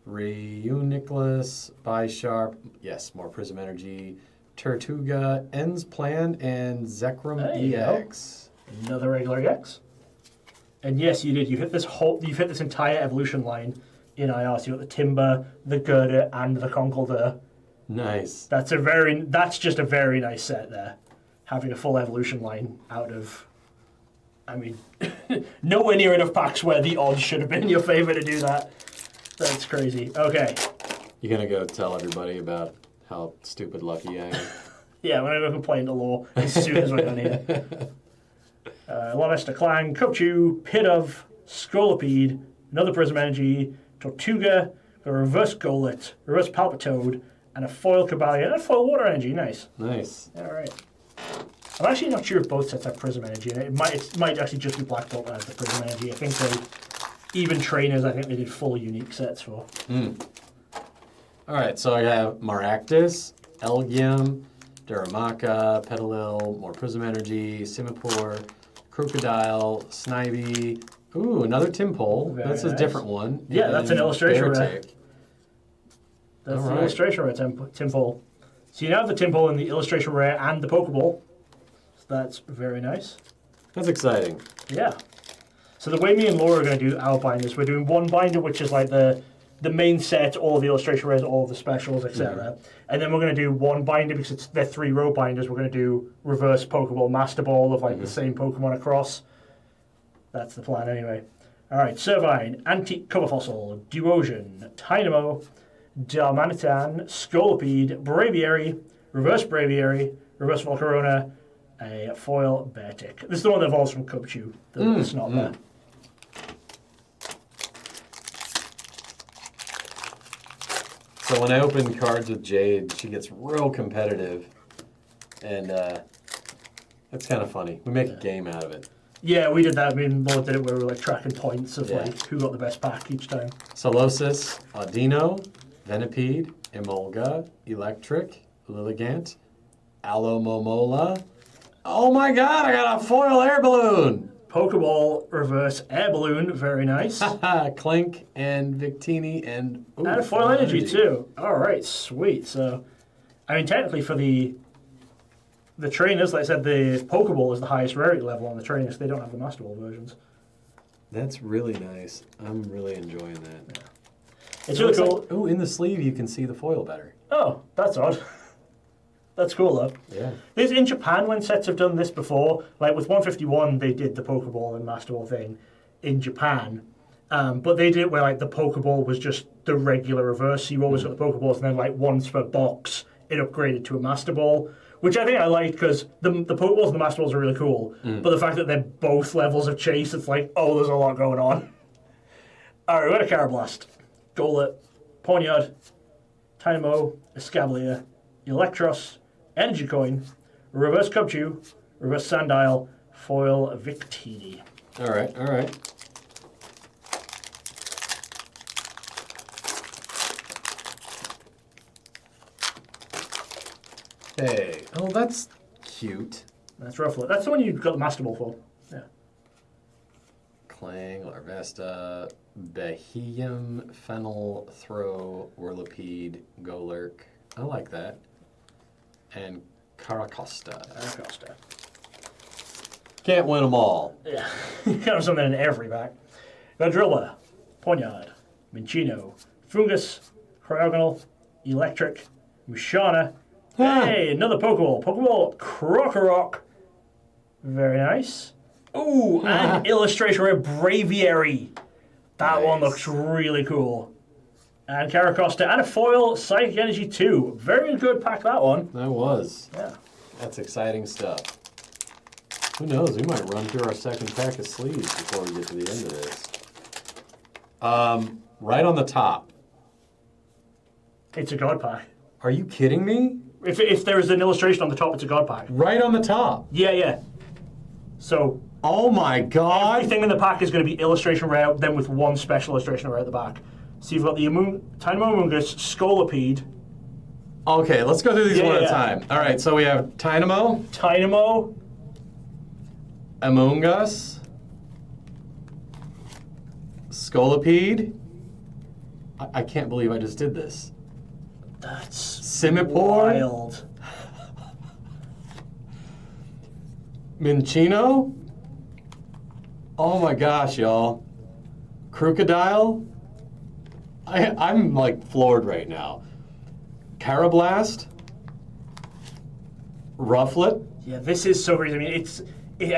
Reuniclus, Bisharp, yes, more Prism Energy, Tortuga, Ends Plan, and Zekrom There you go. EX. Another regular EX. And yes, you did. You hit this entire evolution line in IR. So you got the Timber, the Girder, and the Conkeldurr. Nice. That's just a very nice set there. Having a full evolution line out of, I mean, nowhere near enough packs where the odds should have been in your favor to do that. That's crazy. Okay. You going to go tell everybody about how stupid lucky I am? Yeah, I'm going to go complain to Law as soon as we're done here. Lavesta, Clang, Cupchew, Pidove, Scolipede, another Prism Energy, Tortuga, a Reverse Golett, Reverse Palpitoad, and a Foil Cobalion, and a Foil Water Energy. Nice. Nice. All right. I'm actually not sure if both sets have Prism Energy. It might actually just be Black Bolt that has the Prism Energy. I think even trainers, I think they did full unique sets for. All right, so I have Maractus, Elgium, Duramaka, Petalil, more Prism Energy, Simipour, Crocodile, Snivy. Ooh, another Timpole. Very That's a nice. different one. Yeah, that's an And illustration rare. Beartick. That's All the right. illustration rare Timpole. So you now have the Timpole in the illustration rare and the Pokeball. So that's very nice. That's exciting. Yeah. So the way me and Laura are going to do our binders, we're doing one binder which is like the the main set, all the illustration rares, all of the specials, etc. And then we're going to do one binder because they're 3-row binders. We're going to do reverse Pokeball Master Ball of like the same Pokemon across. That's the plan anyway. All right, Servine, Antique Cover Fossil, Duosion, Tynamo, Darmanitan, Scolipede, Braviary, Reverse Braviary, Reverse Volcarona, a foil Beartic. This is the one that evolves from Cubchoo. It's not there. So when I open cards with Jade, she gets real competitive, and that's kind of funny. We make a game out of it. Yeah, we did that. Me and Lord did it where we were like tracking points of like who got the best pack each time. Solosis, Audino, Venipede, Emolga, Electric, Lilligant, Alomomola. Oh my god, I got a foil air balloon! Pokeball Reverse Air Balloon, very nice. Clink and Victini and... Ooh, And a foil energy too. Alright, sweet. So, I mean, technically for the trainers, like I said, the Pokeball is the highest rarity level on the trainers. They don't have the Master Ball versions. That's really nice. I'm really enjoying that. It's really cool. Like, in the sleeve you can see the foil better. Oh, that's odd. That's cool though. Yeah. There's in Japan when sets have done this before. Like with 151, they did the Pokeball and Master Ball thing in Japan. But they did it where like the Pokeball was just the regular reverse. So you always got the Pokeballs, and then like once per box, it upgraded to a Master Ball, which I think I like because the Pokeballs and the Master Balls are really cool. But the fact that they're both levels of chase, it's like, oh, there's a lot going on. All right, we got a Carablast, Golett, Ponyard, Tynamo, Escavalier, Electros, Energy Coin, Reverse Cubchoo, Reverse Sandile, Foil Victini. All right, all right. Hey, oh, that's cute. That's Rufflet. That's the one you got the Master Ball for. Yeah. Clang, Larvesta, Beheeyem, Fennel, Throw, Whirlipede, Golurk. I like that. And Caracosta. Caracosta. Can't win them all. Yeah. You got have something in every back. Got Drilla, Ponyard, Minchino, Fungus, Cryogonal, Electric, Mushana. Hey, another Pokeball. Pokeball Krokorok. Very nice. Ooh, and illustration rare Braviary. That one looks really cool. And Caracosta, and a foil Psychic Energy 2. Very good pack, that one. That was. Yeah. That's exciting stuff. Who knows? We might run through our second pack of sleeves before we get to the end of this. Right on the top. It's a God pack. Are you kidding me? If there is an illustration on the top, it's a God pack. Right on the top. Yeah, yeah. So, Oh my god. everything in the pack is going to be illustration rare, then with one special illustration rare at the back. So you've got the Tynamo Amoonguss, Scolipede. Okay, let's go through these Yeah, one at a yeah. time. All right, so we have Tynamo, Tynamo, Amoonguss, Scolipede. I can't believe I just did this. that's Simipour, wild. Minchino. Oh my gosh, y'all. Crocodile. I'm like floored right now. Carablast. Rufflet. Yeah, this is so crazy. I mean, I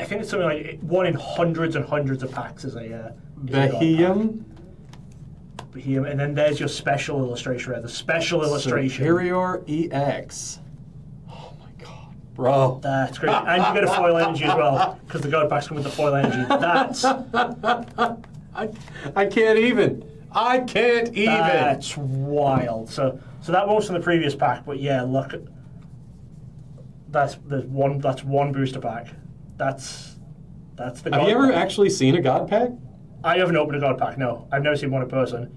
think it's something like one in hundreds and hundreds of packs is a God Beheeyem. pack. Beheeyem, and then there's your special illustration rare. The special illustration. Superior EX. Oh my god. Bro. That's great. And you get a foil energy as well, because the God packs come with the foil energy. That's I can't even. I can't even. That's wild. So that one was from the previous pack, but yeah, look. That's one booster pack. That's the Have God you ever pack. actually seen a God pack? I haven't opened a God pack, no. I've never seen one in person.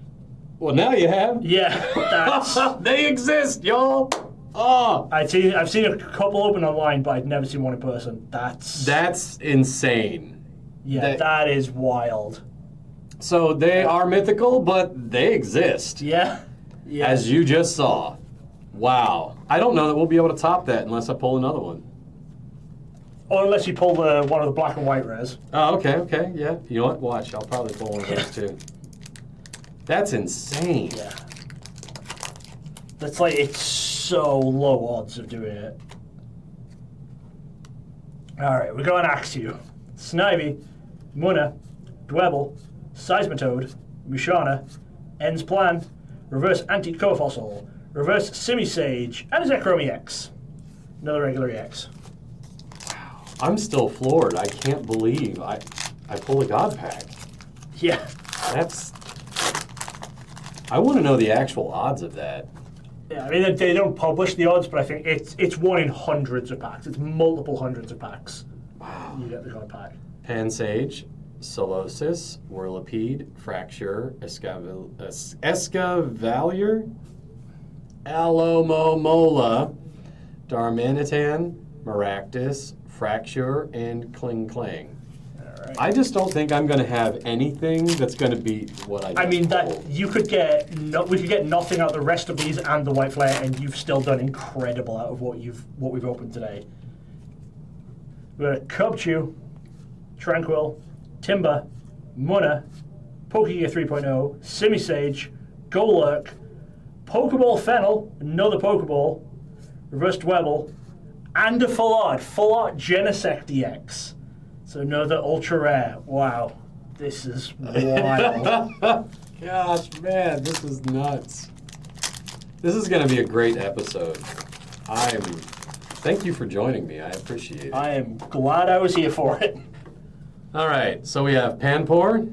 Well, now you have. Yeah, that's They exist, y'all. Oh, I've seen a couple open online, but I'd never seen one in person. that's insane. Yeah, that is wild. So they are mythical, but they exist, Yeah. Yeah. as you just saw. Wow. I don't know that we'll be able to top that unless I pull another one. Or unless you pull one of the black and white rares. Oh, okay, yeah. You know what? Watch. I'll probably pull one of those too. That's insane. Yeah. That's like, it's so low odds of doing it. Alright, we're going Axew. Snivy, Munna, Dwebble, Seismitoad, Mushana, End's Plan, Reverse Anti-Cofossil, Reverse Simisage, and a Zekrom EX. Another regular EX. I'm still floored. I can't believe I pulled a God pack. Yeah. That's... I want to know the actual odds of that. Yeah, I mean, they don't publish the odds, but I think it's one in hundreds of packs. It's multiple hundreds of packs. Wow. You get the God pack. Pansage, Solosis, Whirlipede, Fracture, Escavalier, Alomomola, Darmanitan, Maractus, Fracture, and Kling Clang. Alright. I just don't think I'm going to have anything that's going to beat what I just I mean, that pulled. you could get we could get nothing out of the rest of these and the White Flare, and you've still done incredible out of what we've opened today. We've got Cubchoo, Tranquil, Timber, Munna, Pokegear 3.0, Simisage, Golurk, Pokeball Fennel, another Pokeball, Reverse Dwebble, and a Full Art Genesect DX. So another ultra rare. Wow, this is wild. Gosh, man, this is nuts. This is going to be a great episode. Thank you for joining me. I appreciate it. I am glad I was here for it. All right, so we have Panpour,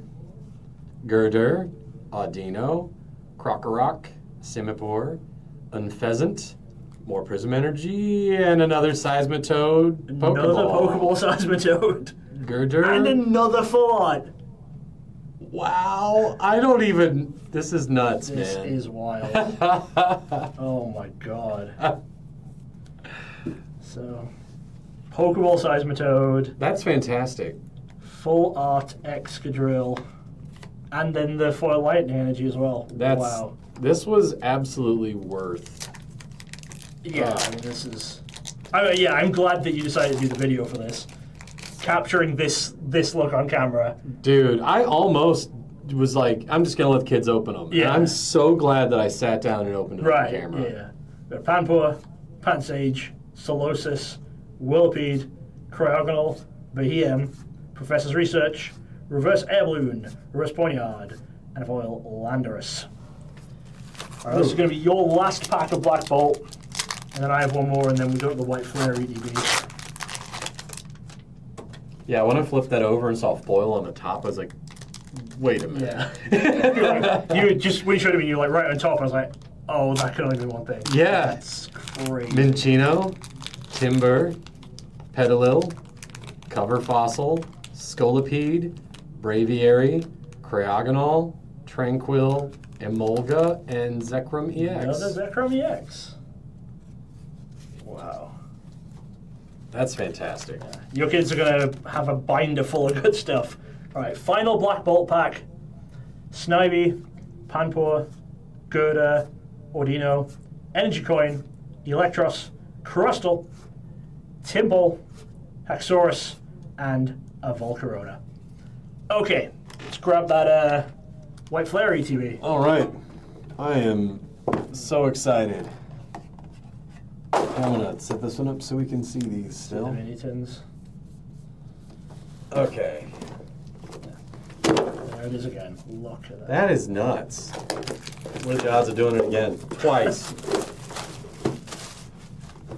Girder, Audino, Krokorok, Simipour, Unpheasant, more Prism Energy, and another Seismitoad Pokeball. Another Pokeball Seismitoad. Girder. And another Full Art. Wow, I don't even... This is nuts, This man. is wild. Oh my god. So, Pokeball Seismitoad, That's fantastic. Full Art Excadrill, and then the Foil Lightning Energy as well. Wow. This was absolutely worth... Yeah, I mean, this is... I'm glad that you decided to do the video for this. Capturing this look on camera. Dude, I almost was like, I'm just going to let the kids open them. Yeah. And I'm so glad that I sat down and opened it on camera. Yeah. We've got Panpour, Pansage, Solosis, Whirlipede, Cryogonal, Behem, Professor's Research, Reverse Air Balloon, Reverse Poniard, and a foil Landorus. Alright, this is going to be your last pack of Black Bolt, and then I have one more, and then we go to the White Flare EDB. Yeah, when I flipped that over and saw foil on the top, I was like, wait a minute. Yeah. You just, when you showed me, you were like right on top, I was like, oh, that could only be one thing. Yeah. That's crazy. Minccino, Timber, Petalil, Cover Fossil, Scolipede, Braviary, Cryogonal, Tranquil, Emolga, and Zekrom EX. Another Zekrom EX. Wow. That's fantastic. Your kids are going to have a binder full of good stuff. All right, final Black Bolt pack. Snivy, Panpour, Gerda, Audino, Energy Coin, Electros, Crustle, Timble, Haxorus, and a Volcarona. Okay, let's grab that White Flare ETB. All right. I am so excited. I'm going to set this one up so we can see these still. The mini tins. Okay. There it is again. Look at that. That is nuts. What are the odds of doing it again? Twice.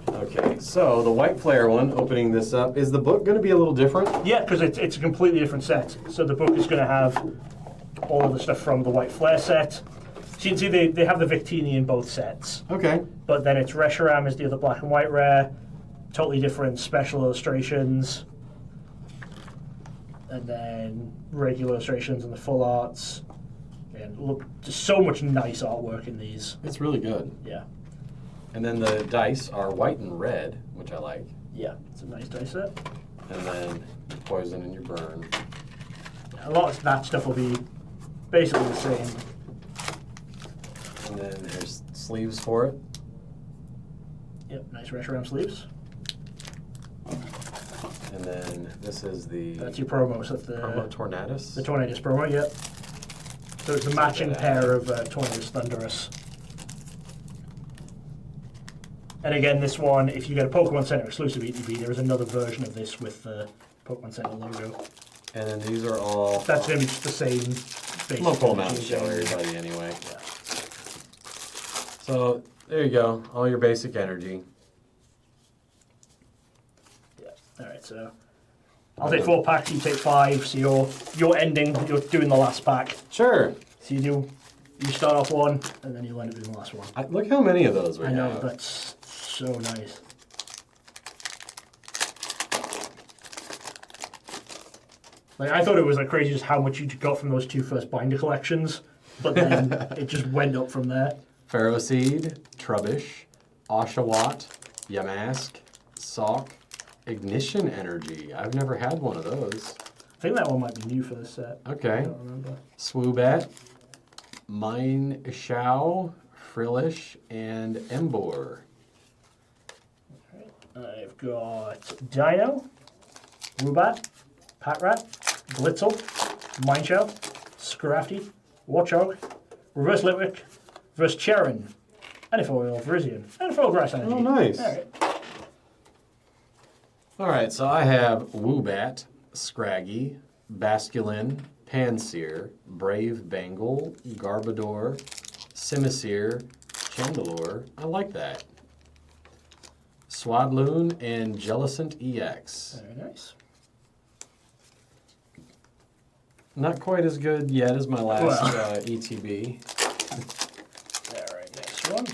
Okay, so the White Flare one, opening this up, is the book going to be a little different? Yeah, because it's a completely different set. So the book is going to have all of the stuff from the White Flare set. So you can see they have the Victini in both sets. Okay. But then it's Reshiram is the other black and white rare. Totally different special illustrations. And then regular illustrations and the full arts. And look, just so much nice artwork in these. It's really good. Yeah. And then the dice are white and red, which I like. Yeah, it's a nice dice set. And then your poison and your burn. A lot of that stuff will be basically the same. And then there's sleeves for it. Yep, nice Reshiram sleeves. And then this is the That's your promo. So that's the Promo Tornadus. Tornadus promo, yep. So it's a matching pair of Tornadus Thundurus. And again, this one, if you get a Pokemon Center exclusive ETB, there is another version of this with the Pokemon Center logo. And then these are all... That's going to be just the same basic. I'm going to pull them out and show everybody anyway. Yeah. So, there you go. All your basic energy. Yeah. Alright, so I'll take 4 packs, you take 5, so you're ending, you're doing the last pack. Sure. So you start off one, and then you'll end up doing the last one. Look how many of those we have. I know, that's so nice. Like, I thought it was like crazy just how much you got from those 2 first binder collections, but then it just went up from there. Ferroseed, Trubbish, Oshawott, Yamask, Sock, Ignition Energy. I've never had one of those. I think that one might be new for this set. Okay. I don't remember. Swoobat, Mine Shao, Frillish, and Embor. I've got Dino, Woobat, Patrat, Blitzel, Mineshaw, Scrafty, Watchog, Reverse Litwick, Reverse Cherin, and a foil Virizion, and a foil Grass Energy. Oh, nice. Alright. Alright, so I have Woobat, Scraggy, Basculin, Panseer, Brave Bangle, Garbodor, Simisear, Chandelure. I like that. Swadloon and Jellicent EX. Very nice. Not quite as good yet as my last ETB. Alright, next one.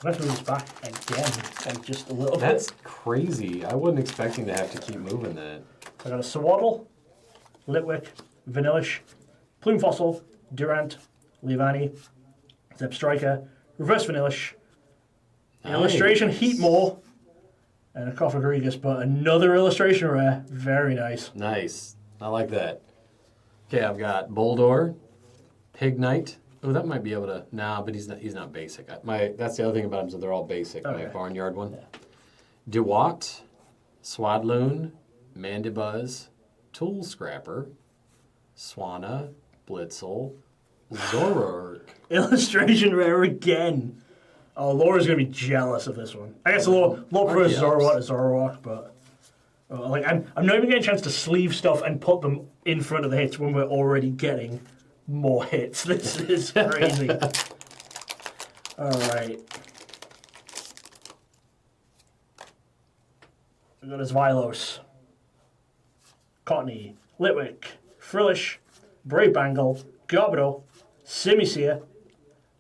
Let's move this back again, and just a little That's bit. crazy. I wasn't expecting to have to keep moving that. I got a Swaddle, Litwick, Vanillish, Plume Fossil, Durant, Leavanny, Zeb Striker, Reverse Vanillish, Illustration Heatmore, and a Coffagrigus, but another illustration rare. Very nice. Nice. I like that. Okay, I've got Boldor, Pignite. Oh, that might be able to... Nah, but he's not basic. That's the other thing about him, so they're all basic. Okay. My Barnyard one. Yeah. DeWatt, Swadloon, Mandibuzz, Tool Scrapper, Swanna, Blitzel, Zoroark. Illustration rare again. Oh, Laura's going to be jealous of this one. I guess Laura prefers Zoroark to Zoroark, but... like I'm not even getting a chance to sleeve stuff and put them in front of the hits when we're already getting more hits. This is crazy. Alright. We got his Vilos, Cottony, Litwick, Frillish, Brave Bangle, Garbodor, Simisear.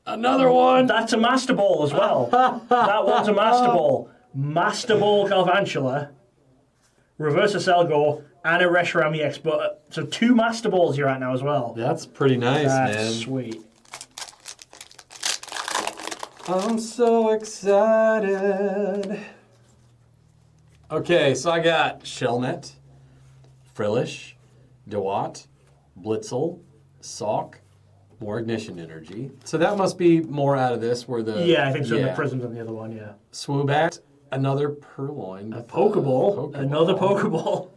Another one! That's a Master Ball as well. That one's a Master Ball. Master Ball Galvantula, Reverse Selgor, and a Reshiram EX. But so 2 Master Balls you're at now as well. That's pretty nice, That's man. sweet. I'm so excited. Okay, so I got Shellnet, Frillish, DeWatt, Blitzel, Sock, more Ignition Energy. So that must be more out of this where the... Yeah, I think so. The Prisms on the other one, yeah. Swoobat, another Purloin. A Pokeball. Another Pokeball.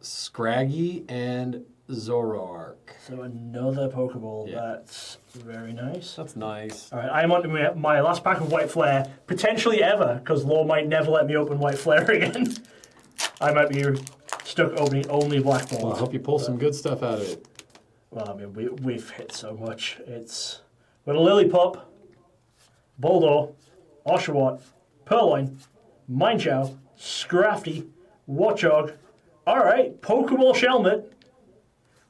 Scraggy and Zoroark. So another Pokeball. Yeah. That's very nice. That's nice. All right, I'm on to my last pack of White Flare, potentially ever, because Law might never let me open White Flare again. I might be stuck opening only Black Balls. Well, I hope you pull some good stuff out of it. Well, I mean, we've hit so much. It's got a Lillipup, Boldor, Oshawott, Purloin, Mineshaw, Scrafty, Watchog. All right, Pokeball Shelmet,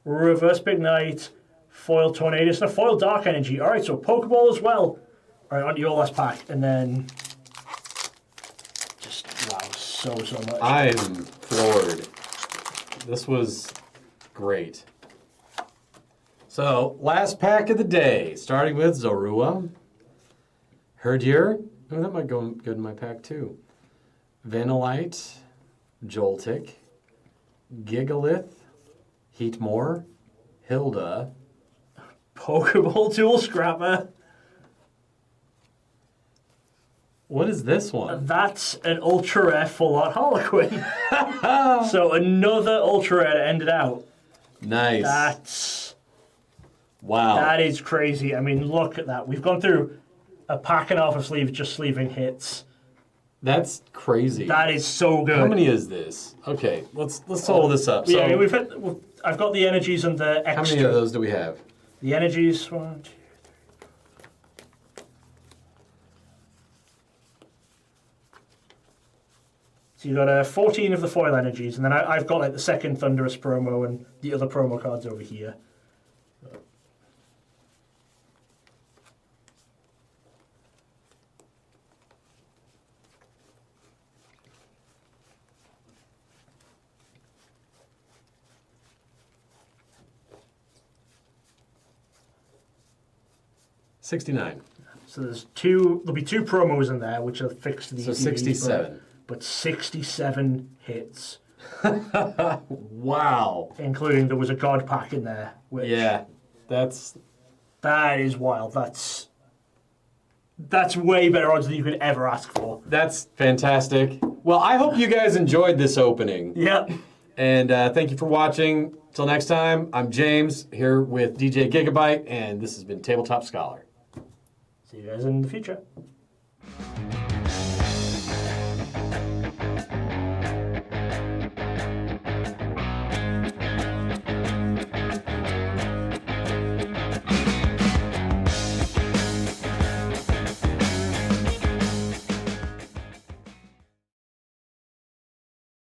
Reverse Pignite, Foil Tornadus, and a Foil Dark Energy. All right, so Pokeball as well. All right, on to your last pack, and then just wow, so much. I'm floored. This was great. So, last pack of the day, starting with Zorua, Herdier. Oh, that might go good in my pack too. Vanillite, Joltik, Gigalith, Heatmore, Hilda, Pokeball Tool Scrapper. What is this one? That's an ultra rare full art Harlequin. So another ultra rare to end it out. Nice. That's Wow. That is crazy. I mean, look at that. We've gone through a pack and a half of sleeves just sleeving hits. That's crazy. That is so good. How many is this? Okay, let's total this up. So, Yeah, I've got the energies and the extra. how many of those do we have? The energies, 1, 2, 3. So you've got 14 of the foil energies, and then I've got like the second Thunderous promo and the other promo cards over here. $69. So there'll be 2 promos in there, which are fixed to the So ETBs, 67. But 67 hits, Wow. including there was a God pack in there. Which, Yeah, that is wild. That's way better odds than you could ever ask for. that's fantastic. Well, I hope you guys enjoyed this opening. Yep. And thank you for watching. Till next time, I'm James here with DJ Gigabyte, and this has been Tabletop Scholar. See you guys in the future.